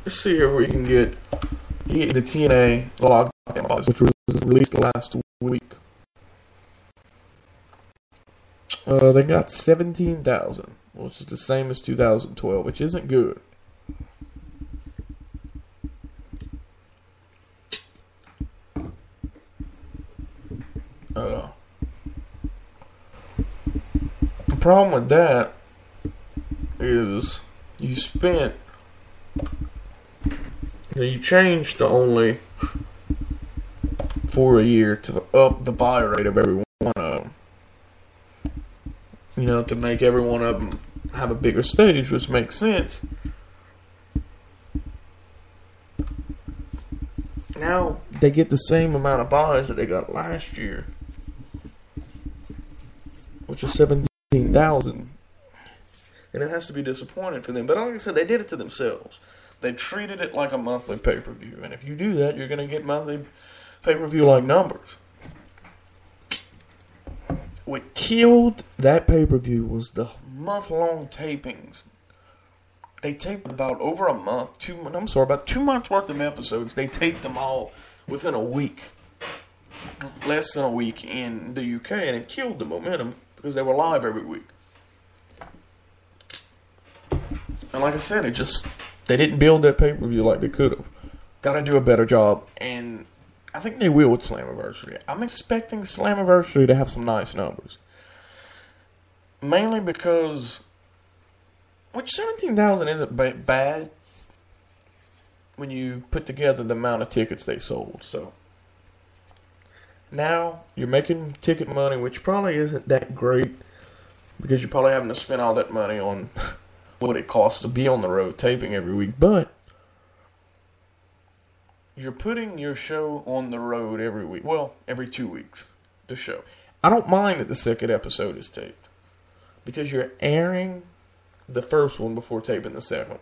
Let's see here if we can get the TNA Lockdown, which was released last week. They got 17,000, which is the same as 2012, which isn't good. The problem with that is you changed to only for a year to up the buy rate of every one of them. To make every one of them have a bigger stage, which makes sense. Now they get the same amount of buys that they got last year, which is 17,000. And it has to be disappointing for them. But like I said, they did it to themselves. They treated it like a monthly pay-per-view. And if you do that, you're going to get monthly pay-per-view-like numbers. What killed that pay-per-view was the month-long tapings. They taped about over a month, about 2 months worth of episodes. They taped them all within a week. Less than a week in the UK. And it killed the momentum because they were live every week. And like I said, they didn't build that pay-per-view like they could have. Got to do a better job. And I think they will with Slammiversary. I'm expecting Slammiversary to have some nice numbers. Mainly because, which 17,000 isn't bad when you put together the amount of tickets they sold. So now you're making ticket money, which probably isn't that great because you're probably having to spend all that money on what it costs to be on the road taping every week. But you're putting your show on the road every week. Well, every 2 weeks, the show. I don't mind that the second episode is taped because you're airing the first one before taping the second one.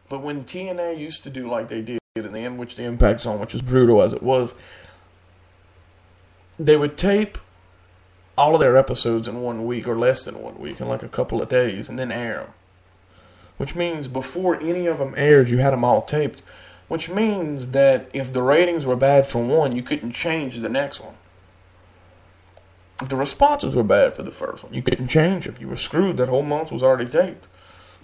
But when TNA used to do like they did in the end, which the Impact Zone, which was brutal as it was, they would tape all of their episodes in 1 week or less than 1 week in like a couple of days and then air them. Which means before any of them aired, you had them all taped. Which means that if the ratings were bad for one, you couldn't change the next one. If the responses were bad for the first one, you couldn't change them. You were screwed. That whole month was already taped.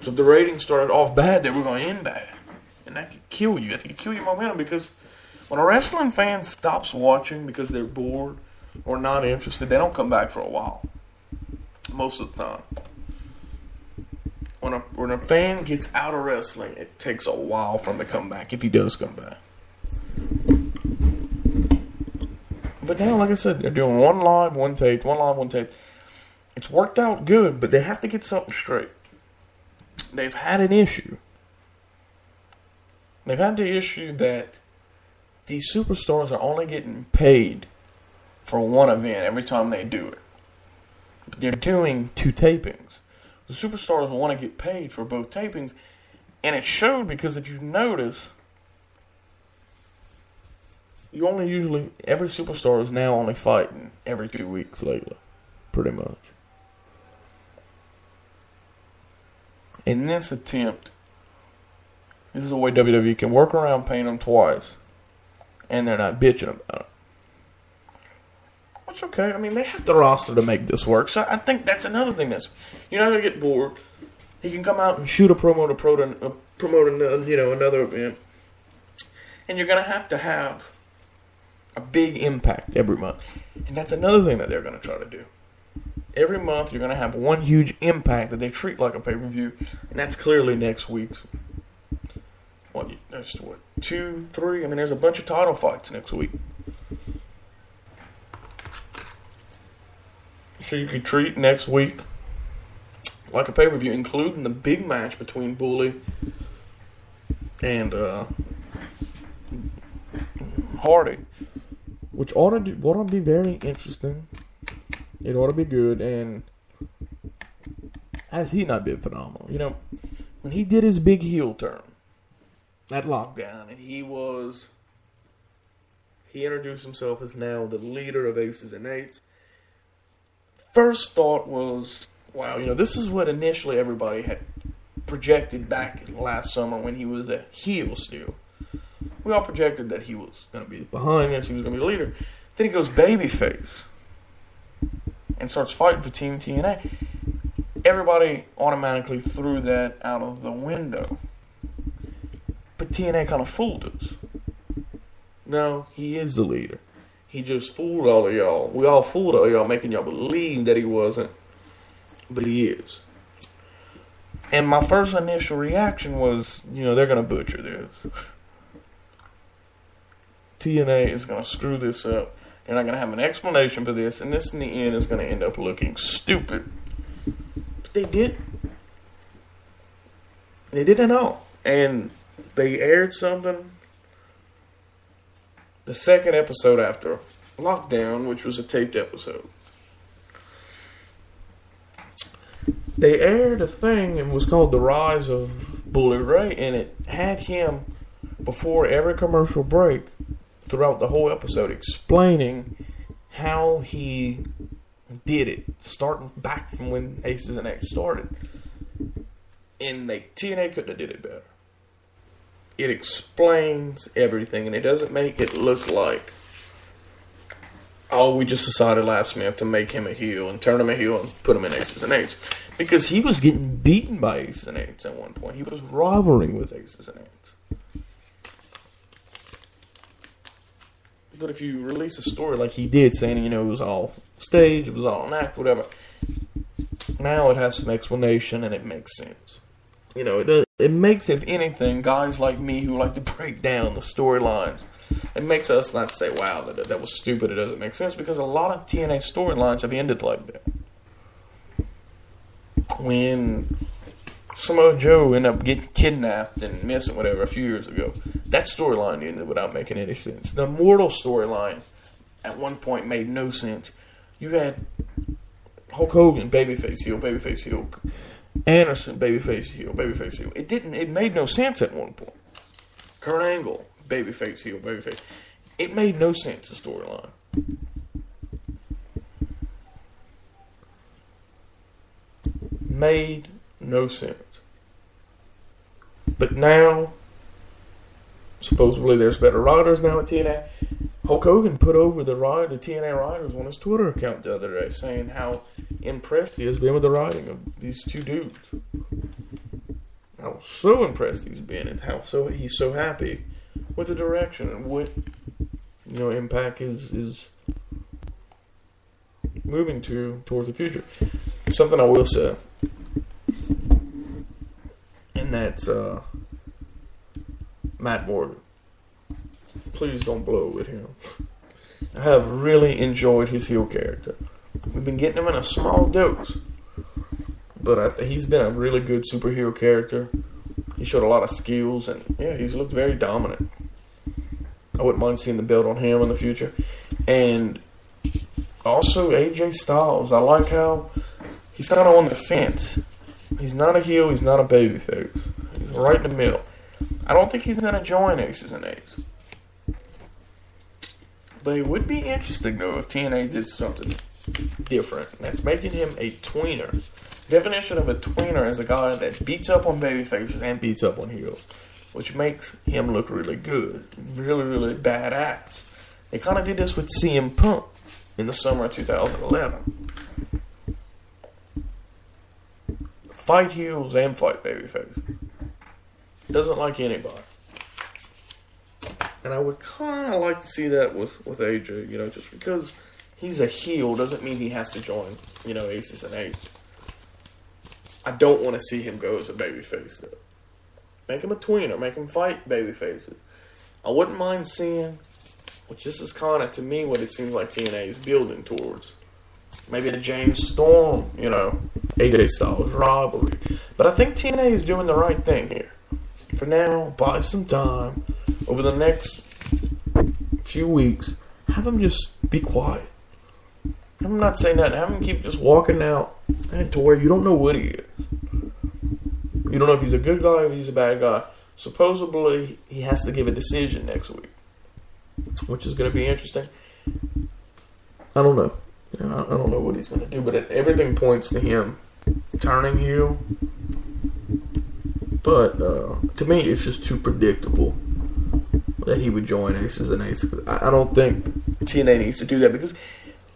So if the ratings started off bad, they were going to end bad. And that could kill you. That could kill your momentum because when a wrestling fan stops watching because they're bored or not interested, they don't come back for a while. Most of the time. When a fan gets out of wrestling, it takes a while for him to come back, if he does come back. But now, like I said, they're doing one live, one taped, one live, one taped. It's worked out good, but they have to get something straight. They've had an issue. They've had the issue that these superstars are only getting paid for one event every time they do it. But they're doing 2 tapings. The superstars want to get paid for both tapings, and it showed because if you notice, every superstar is now only fighting every 2 weeks lately, pretty much. In this attempt, this is a way WWE can work around paying them twice, and they're not bitching about it. Which, okay, I mean, they have the roster to make this work, so I think that's another thing that's, you're not going to get bored. He can come out and shoot a promo to promote another event, and you're going to have a big impact every month. And that's another thing that they're going to try to do. Every month, you're going to have one huge impact that they treat like a pay-per-view, and that's clearly next week's. There's 2, 3, I mean, there's a bunch of title fights next week. So you could treat next week like a pay-per-view, including the big match between Bully and Hardy, which ought to be very interesting. It ought to be good, and has he not been phenomenal? When he did his big heel turn, that lockdown, and he introduced himself as now the leader of Aces and Eights. First thought was, wow, this is what initially everybody had projected back last summer when he was a heel still. We all projected that he was going to be behind this, he was going to be the leader. Then he goes babyface and starts fighting for Team TNA. Everybody automatically threw that out of the window. But TNA kind of fooled us. No, he is the leader. He just fooled all of y'all. We all fooled all y'all, making y'all believe that he wasn't. But he is. And my first initial reaction was, they're going to butcher this. TNA is going to screw this up. They're not going to have an explanation for this. And this, in the end, is going to end up looking stupid. But they didn't. They didn't know. And they aired something. The second episode after lockdown, which was a taped episode. They aired a thing, and was called The Rise of Bully Ray, and it had him, before every commercial break, throughout the whole episode, explaining how he did it, starting back from when Aces and Eights started. And TNA couldn't have did it better. It explains everything, and it doesn't make it look like, we just decided last minute to make him a heel and turn him a heel and put him in Aces and Eights. Because he was getting beaten by Aces and Eights at one point. He was rivaling with Aces and Eights. But if you release a story like he did, saying, it was all stage, it was all an act, whatever, now it has some explanation and it makes sense. It makes, if anything, guys like me who like to break down the storylines, it makes us not say, wow, that was stupid, it doesn't make sense, because a lot of TNA storylines have ended like that. When Samoa Joe ended up getting kidnapped and missing, whatever, a few years ago, that storyline ended without making any sense. The Immortal storyline at one point made no sense. You had Hulk Hogan, babyface heel, Anderson, babyface heel. It made no sense at one point. Kurt Angle, babyface heel. It made no sense, the storyline. Made no sense. But now, supposedly there's better writers now at TNA. Hulk Hogan put over the TNA writers on his Twitter account the other day, saying how impressed he has been with the writing of these two dudes. How so impressed he's been, and how he's so happy with the direction and what Impact is moving towards the future. Something I will say, and that's Matt Morgan. Please don't blow with him. I have really enjoyed his heel character. We've been getting him in a small dose, but he's been a really good superhero character. He showed a lot of skills, and he's looked very dominant. I wouldn't mind seeing the belt on him in the future. And also AJ Styles, I like how he's kind of on the fence. He's not a heel, he's not a babyface. He's right in the middle. I don't think he's going to join Aces and Eights. But it would be interesting, though, if TNA did something different. That's making him a tweener. Definition of a tweener is a guy that beats up on babyfaces and beats up on heels, which makes him look really good, really, really badass. They kind of did this with CM Punk in the summer of 2011. Fight heels and fight babyface. Doesn't like anybody. And I would kind of like to see that with AJ, just because he's a heel doesn't mean he has to join, Aces and Eights. I don't want to see him go as a babyface, though. Make him a tweener. Make him fight babyfaces. I wouldn't mind seeing, which this is kind of, to me, what it seems like TNA is building towards. Maybe the James Storm, AJ Styles rivalry. But I think TNA is doing the right thing here. For now, buy some time. Over the next few weeks, have him just be quiet. Have him not say nothing. Have him keep just walking out to where you don't know what he is. You don't know if he's a good guy or if he's a bad guy. Supposedly, he has to give a decision next week, which is going to be interesting. I don't know. I don't know what he's going to do, but everything points to him turning heel. But to me, it's just too predictable that he would join Aces and Eights. I don't think TNA needs to do that, because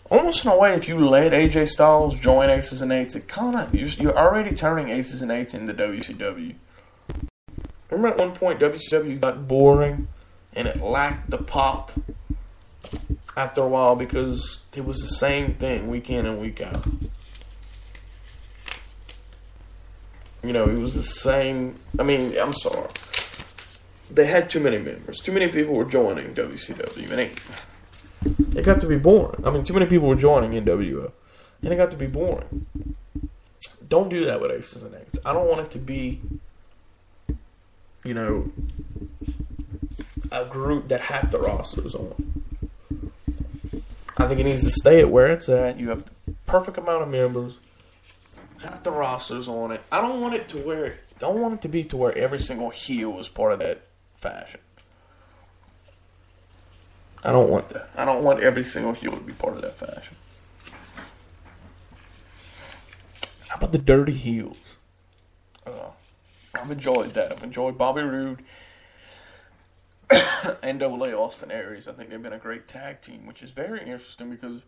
almost in a way, if you let AJ Styles join Aces and Eights, it kind of you're already turning Aces and Eights into WCW. Remember at one point WCW got boring and it lacked the pop after a while because it was the same thing week in and week out. You know, it was the same. I mean, I'm sorry. They had too many members. Too many people were joining WCW. And it got to be boring. I mean, too many people were joining NWO. And it got to be boring. Don't do that with Aces and Eights. I don't want it to be, you know, a group that half the roster is on. I think it needs to stay at where it's at. You have the perfect amount of members. Half the roster's on it. I don't want it to be to where every single heel is part of that fashion. I don't want that. I don't want every single heel to be part of that fashion. How about the dirty heels? I've enjoyed that. I've enjoyed Bobby Roode and AA Austin Aries. I think they've been a great tag team, which is very interesting because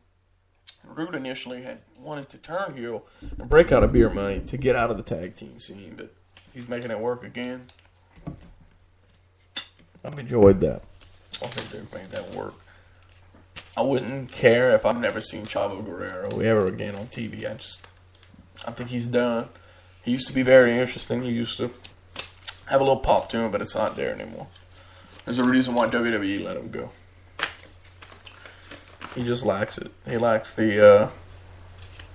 Roode initially had wanted to turn heel and break out of Beer Money to get out of the tag team scene, but he's making it work again. I've enjoyed that. I think they've made that work. I wouldn't care if I've never seen Chavo Guerrero ever again on TV. I think he's done. He used to be very interesting. He used to have a little pop to him, but it's not there anymore. There's a reason why WWE let him go. He just lacks it. He lacks the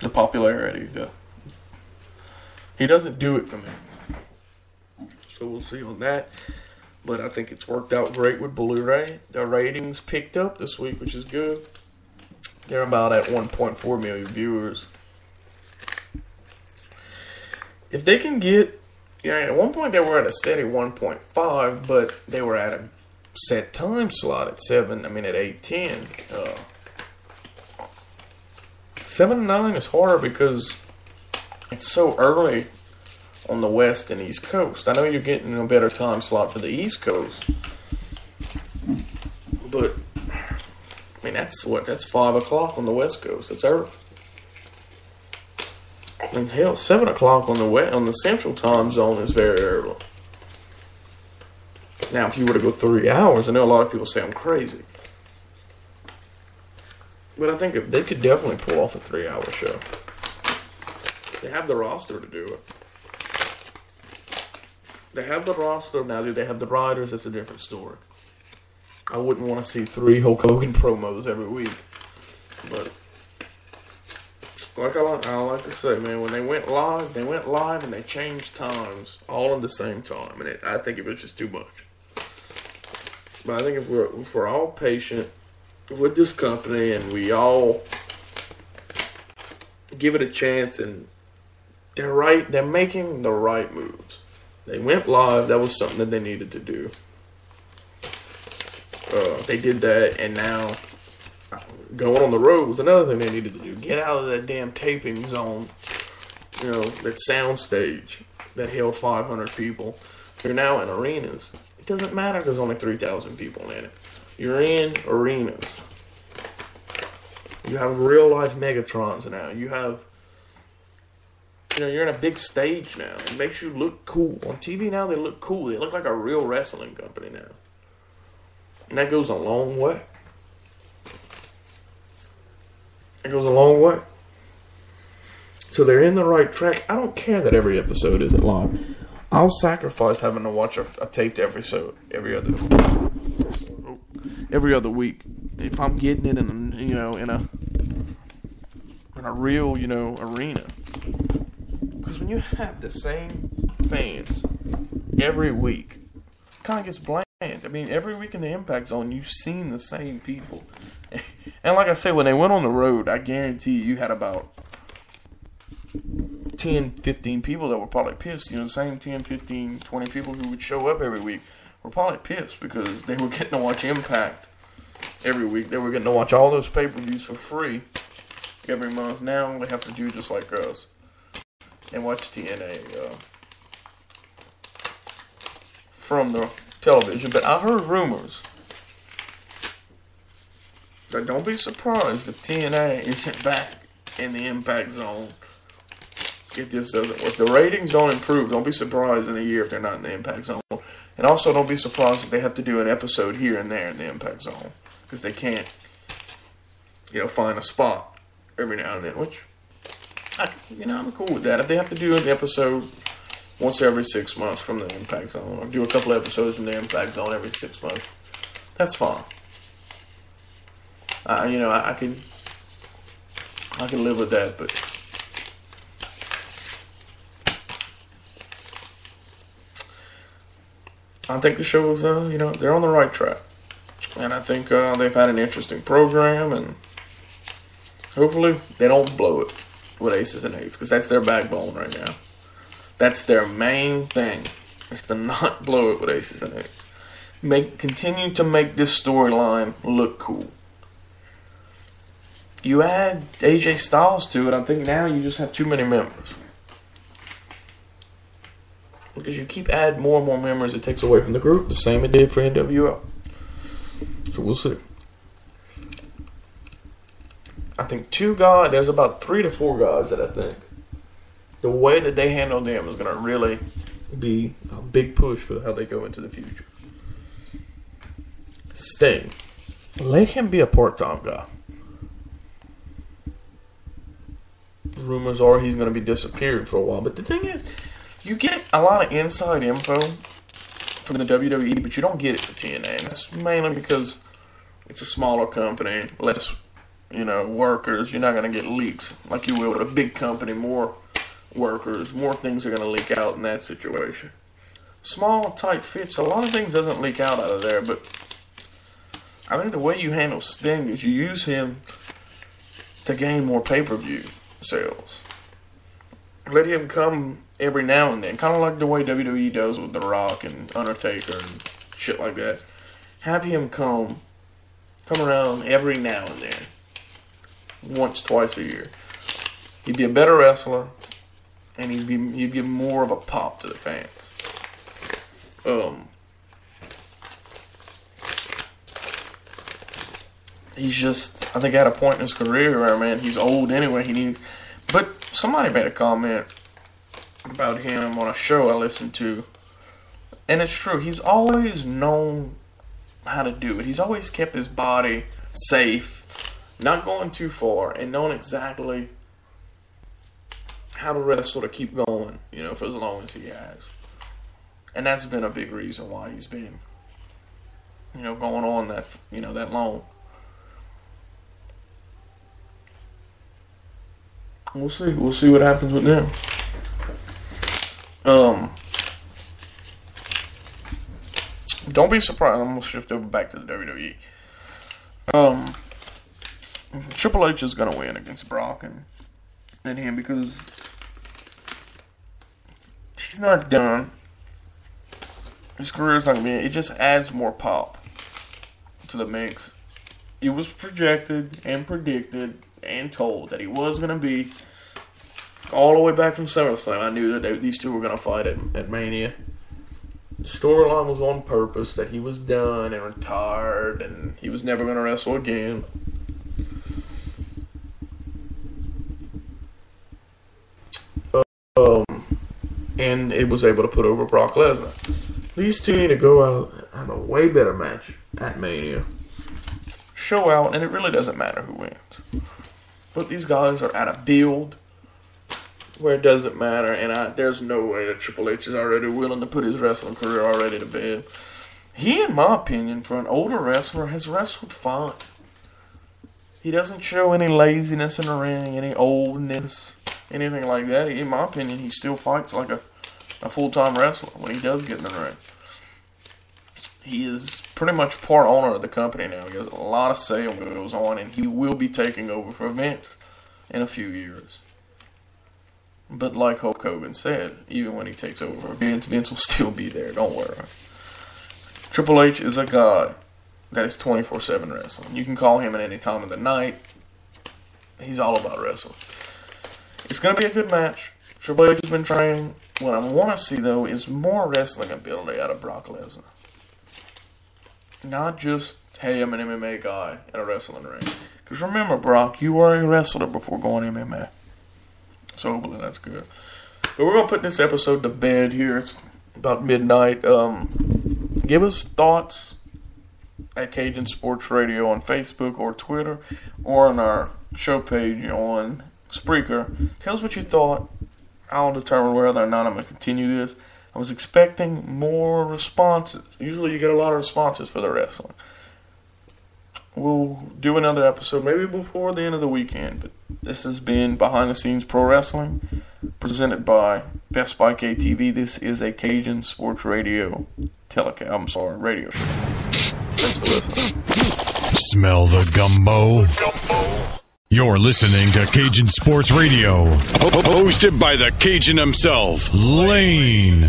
popularity. He doesn't do it for me. So we'll see on that. But I think it's worked out great with Blu-ray. The ratings picked up this week, which is good. They're about at 1.4 million viewers. If they can get, at one point they were at a steady 1.5, but they were at a set time slot at 8:10. 7 and 9 is harder because it's so early on the West and East Coast. I know you're getting a better time slot for the East Coast, but that's 5 o'clock on the West Coast. That's early. And hell, 7 o'clock on the Central Time Zone is very early. Now, if you were to go 3 hours, I know a lot of people say I'm crazy, but I think they could definitely pull off a 3-hour show. They have the roster to do it. They have the roster. Now, do they have the writers? That's a different story. I wouldn't want to see 3 Hulk Hogan promos every week. But, like I like to say, man, when they went live and they changed times all at the same time. And I think it was just too much. But I think if we're all patient with this company and we all give it a chance and they're making the right moves. They went live. That was something that they needed to do. They did that, and now going on the road was another thing they needed to do. Get out of that damn taping zone, that sound stage that held 500 people. You're now in arenas. It doesn't matter if there's only 3,000 people in it. You're in arenas. You have real-life Megatrons now. You have... you're in a big stage now. It makes you look cool. On TV now, they look cool. They look like a real wrestling company now. And that goes a long way. It goes a long way. So they're in the right track. I don't care that every episode isn't long. I'll sacrifice having to watch a taped episode every other week. If I'm getting it in a real, arena. Because when you have the same fans every week, it kind of gets bland. I mean, every week in the Impact Zone, you've seen the same people. And like I said, when they went on the road, I guarantee you had about 10, 15 people that were probably pissed. The same 10, 15, 20 people who would show up every week were probably pissed because they were getting to watch Impact every week. They were getting to watch all those pay-per-views for free every month. Now they have to do just like us and watch TNA from the television. But I heard rumors that don't be surprised if TNA isn't back in the Impact Zone. If this doesn't work, the ratings don't improve. Don't be surprised in a year if they're not in the Impact Zone. And also don't be surprised if they have to do an episode here and there in the Impact Zone. Because they can't find a spot every now and then, which, I'm cool with that. If they have to do an episode once every 6 months from the Impact Zone, or do a couple episodes from the Impact Zone every 6 months, that's fine. I can live with that, but I think the show is, they're on the right track. And I think they've had an interesting program, and hopefully they don't blow it with aces and eights, because that's their backbone right now. That's their main thing, is to not blow it with aces and eights. Continue to make this storyline look cool. You add AJ Styles to it, I think now you just have too many members. Because you keep adding more and more members, it takes away from the group, the same it did for NWO. So we'll see. I think there's about 3 to 4 guys that I think the way that they handle them is going to really be a big push for how they go into the future. Sting. Let him be a part-time guy. Rumors are he's going to be disappearing for a while. But the thing is, you get a lot of inside info from the WWE, but you don't get it for TNA. And that's mainly because it's a smaller company, less, workers. You're not going to get leaks like you will with a big company. More workers, more things are going to leak out in that situation. Small, tight fits, a lot of things doesn't leak out of there, but I think the way you handle Sting is you use him to gain more pay-per-view sales. Let him come every now and then, kind of like the way WWE does with The Rock and Undertaker and shit like that. Have him come around every now and then, once, twice a year. He'd be a better wrestler, and he'd give more of a pop to the fans. He's just, I think, at a point in his career where, man, he's old anyway. But somebody made a comment about him on a show I listened to, and it's true. He's always known how to do it. He's always kept his body safe, not going too far, and knowing exactly how to wrestle to keep going, for as long as he has. And that's been a big reason why he's been, going on that, that long. We'll see. We'll see what happens with them. Don't be surprised. I'm going to shift over back to the WWE. Triple H is going to win against Brock and him because he's not done. His career's not going to be. It just adds more pop to the mix. It was projected and predicted and told that he was going to be all the way back from SummerSlam. I knew that these two were going to fight at Mania. The storyline was on purpose, that he was done and retired and he was never going to wrestle again. And it was able to put over Brock Lesnar. These two need to go out and have a way better match at Mania. Show out, and it really doesn't matter who wins. But these guys are at a build where it doesn't matter, and there's no way that Triple H is already willing to put his wrestling career already to bed. He, in my opinion, for an older wrestler, has wrestled fine. He doesn't show any laziness in the ring, any oldness, anything like that. In my opinion, he still fights like a full-time wrestler when he does get in the ring. He is pretty much part owner of the company now. He has a lot of say on what goes on, and he will be taking over for Vince in a few years. But like Hulk Hogan said, even when he takes over for Vince will still be there. Don't worry. Triple H is a guy that is 24/7 wrestling. You can call him at any time of the night. He's all about wrestling. It's going to be a good match. Triple H has been training. What I want to see, though, is more wrestling ability out of Brock Lesnar. Not just, hey, I'm an MMA guy in a wrestling ring. Because remember, Brock, you were a wrestler before going MMA. So hopefully that's good. But we're going to put this episode to bed here. It's about midnight. Give us thoughts at Cajun Sports Radio on Facebook or Twitter, or on our show page on Spreaker. Tell us what you thought. I'll determine whether or not I'm going to continue this. I was expecting more responses. Usually you get a lot of responses for the wrestling. We'll do another episode maybe before the end of the weekend. But this has been Behind the Scenes Pro Wrestling, presented by Best Buy KTV. This is a Cajun Sports Radio radio show. Thanks for listening. Smell the gumbo? You're listening to Cajun Sports Radio, hosted by the Cajun himself, Lane.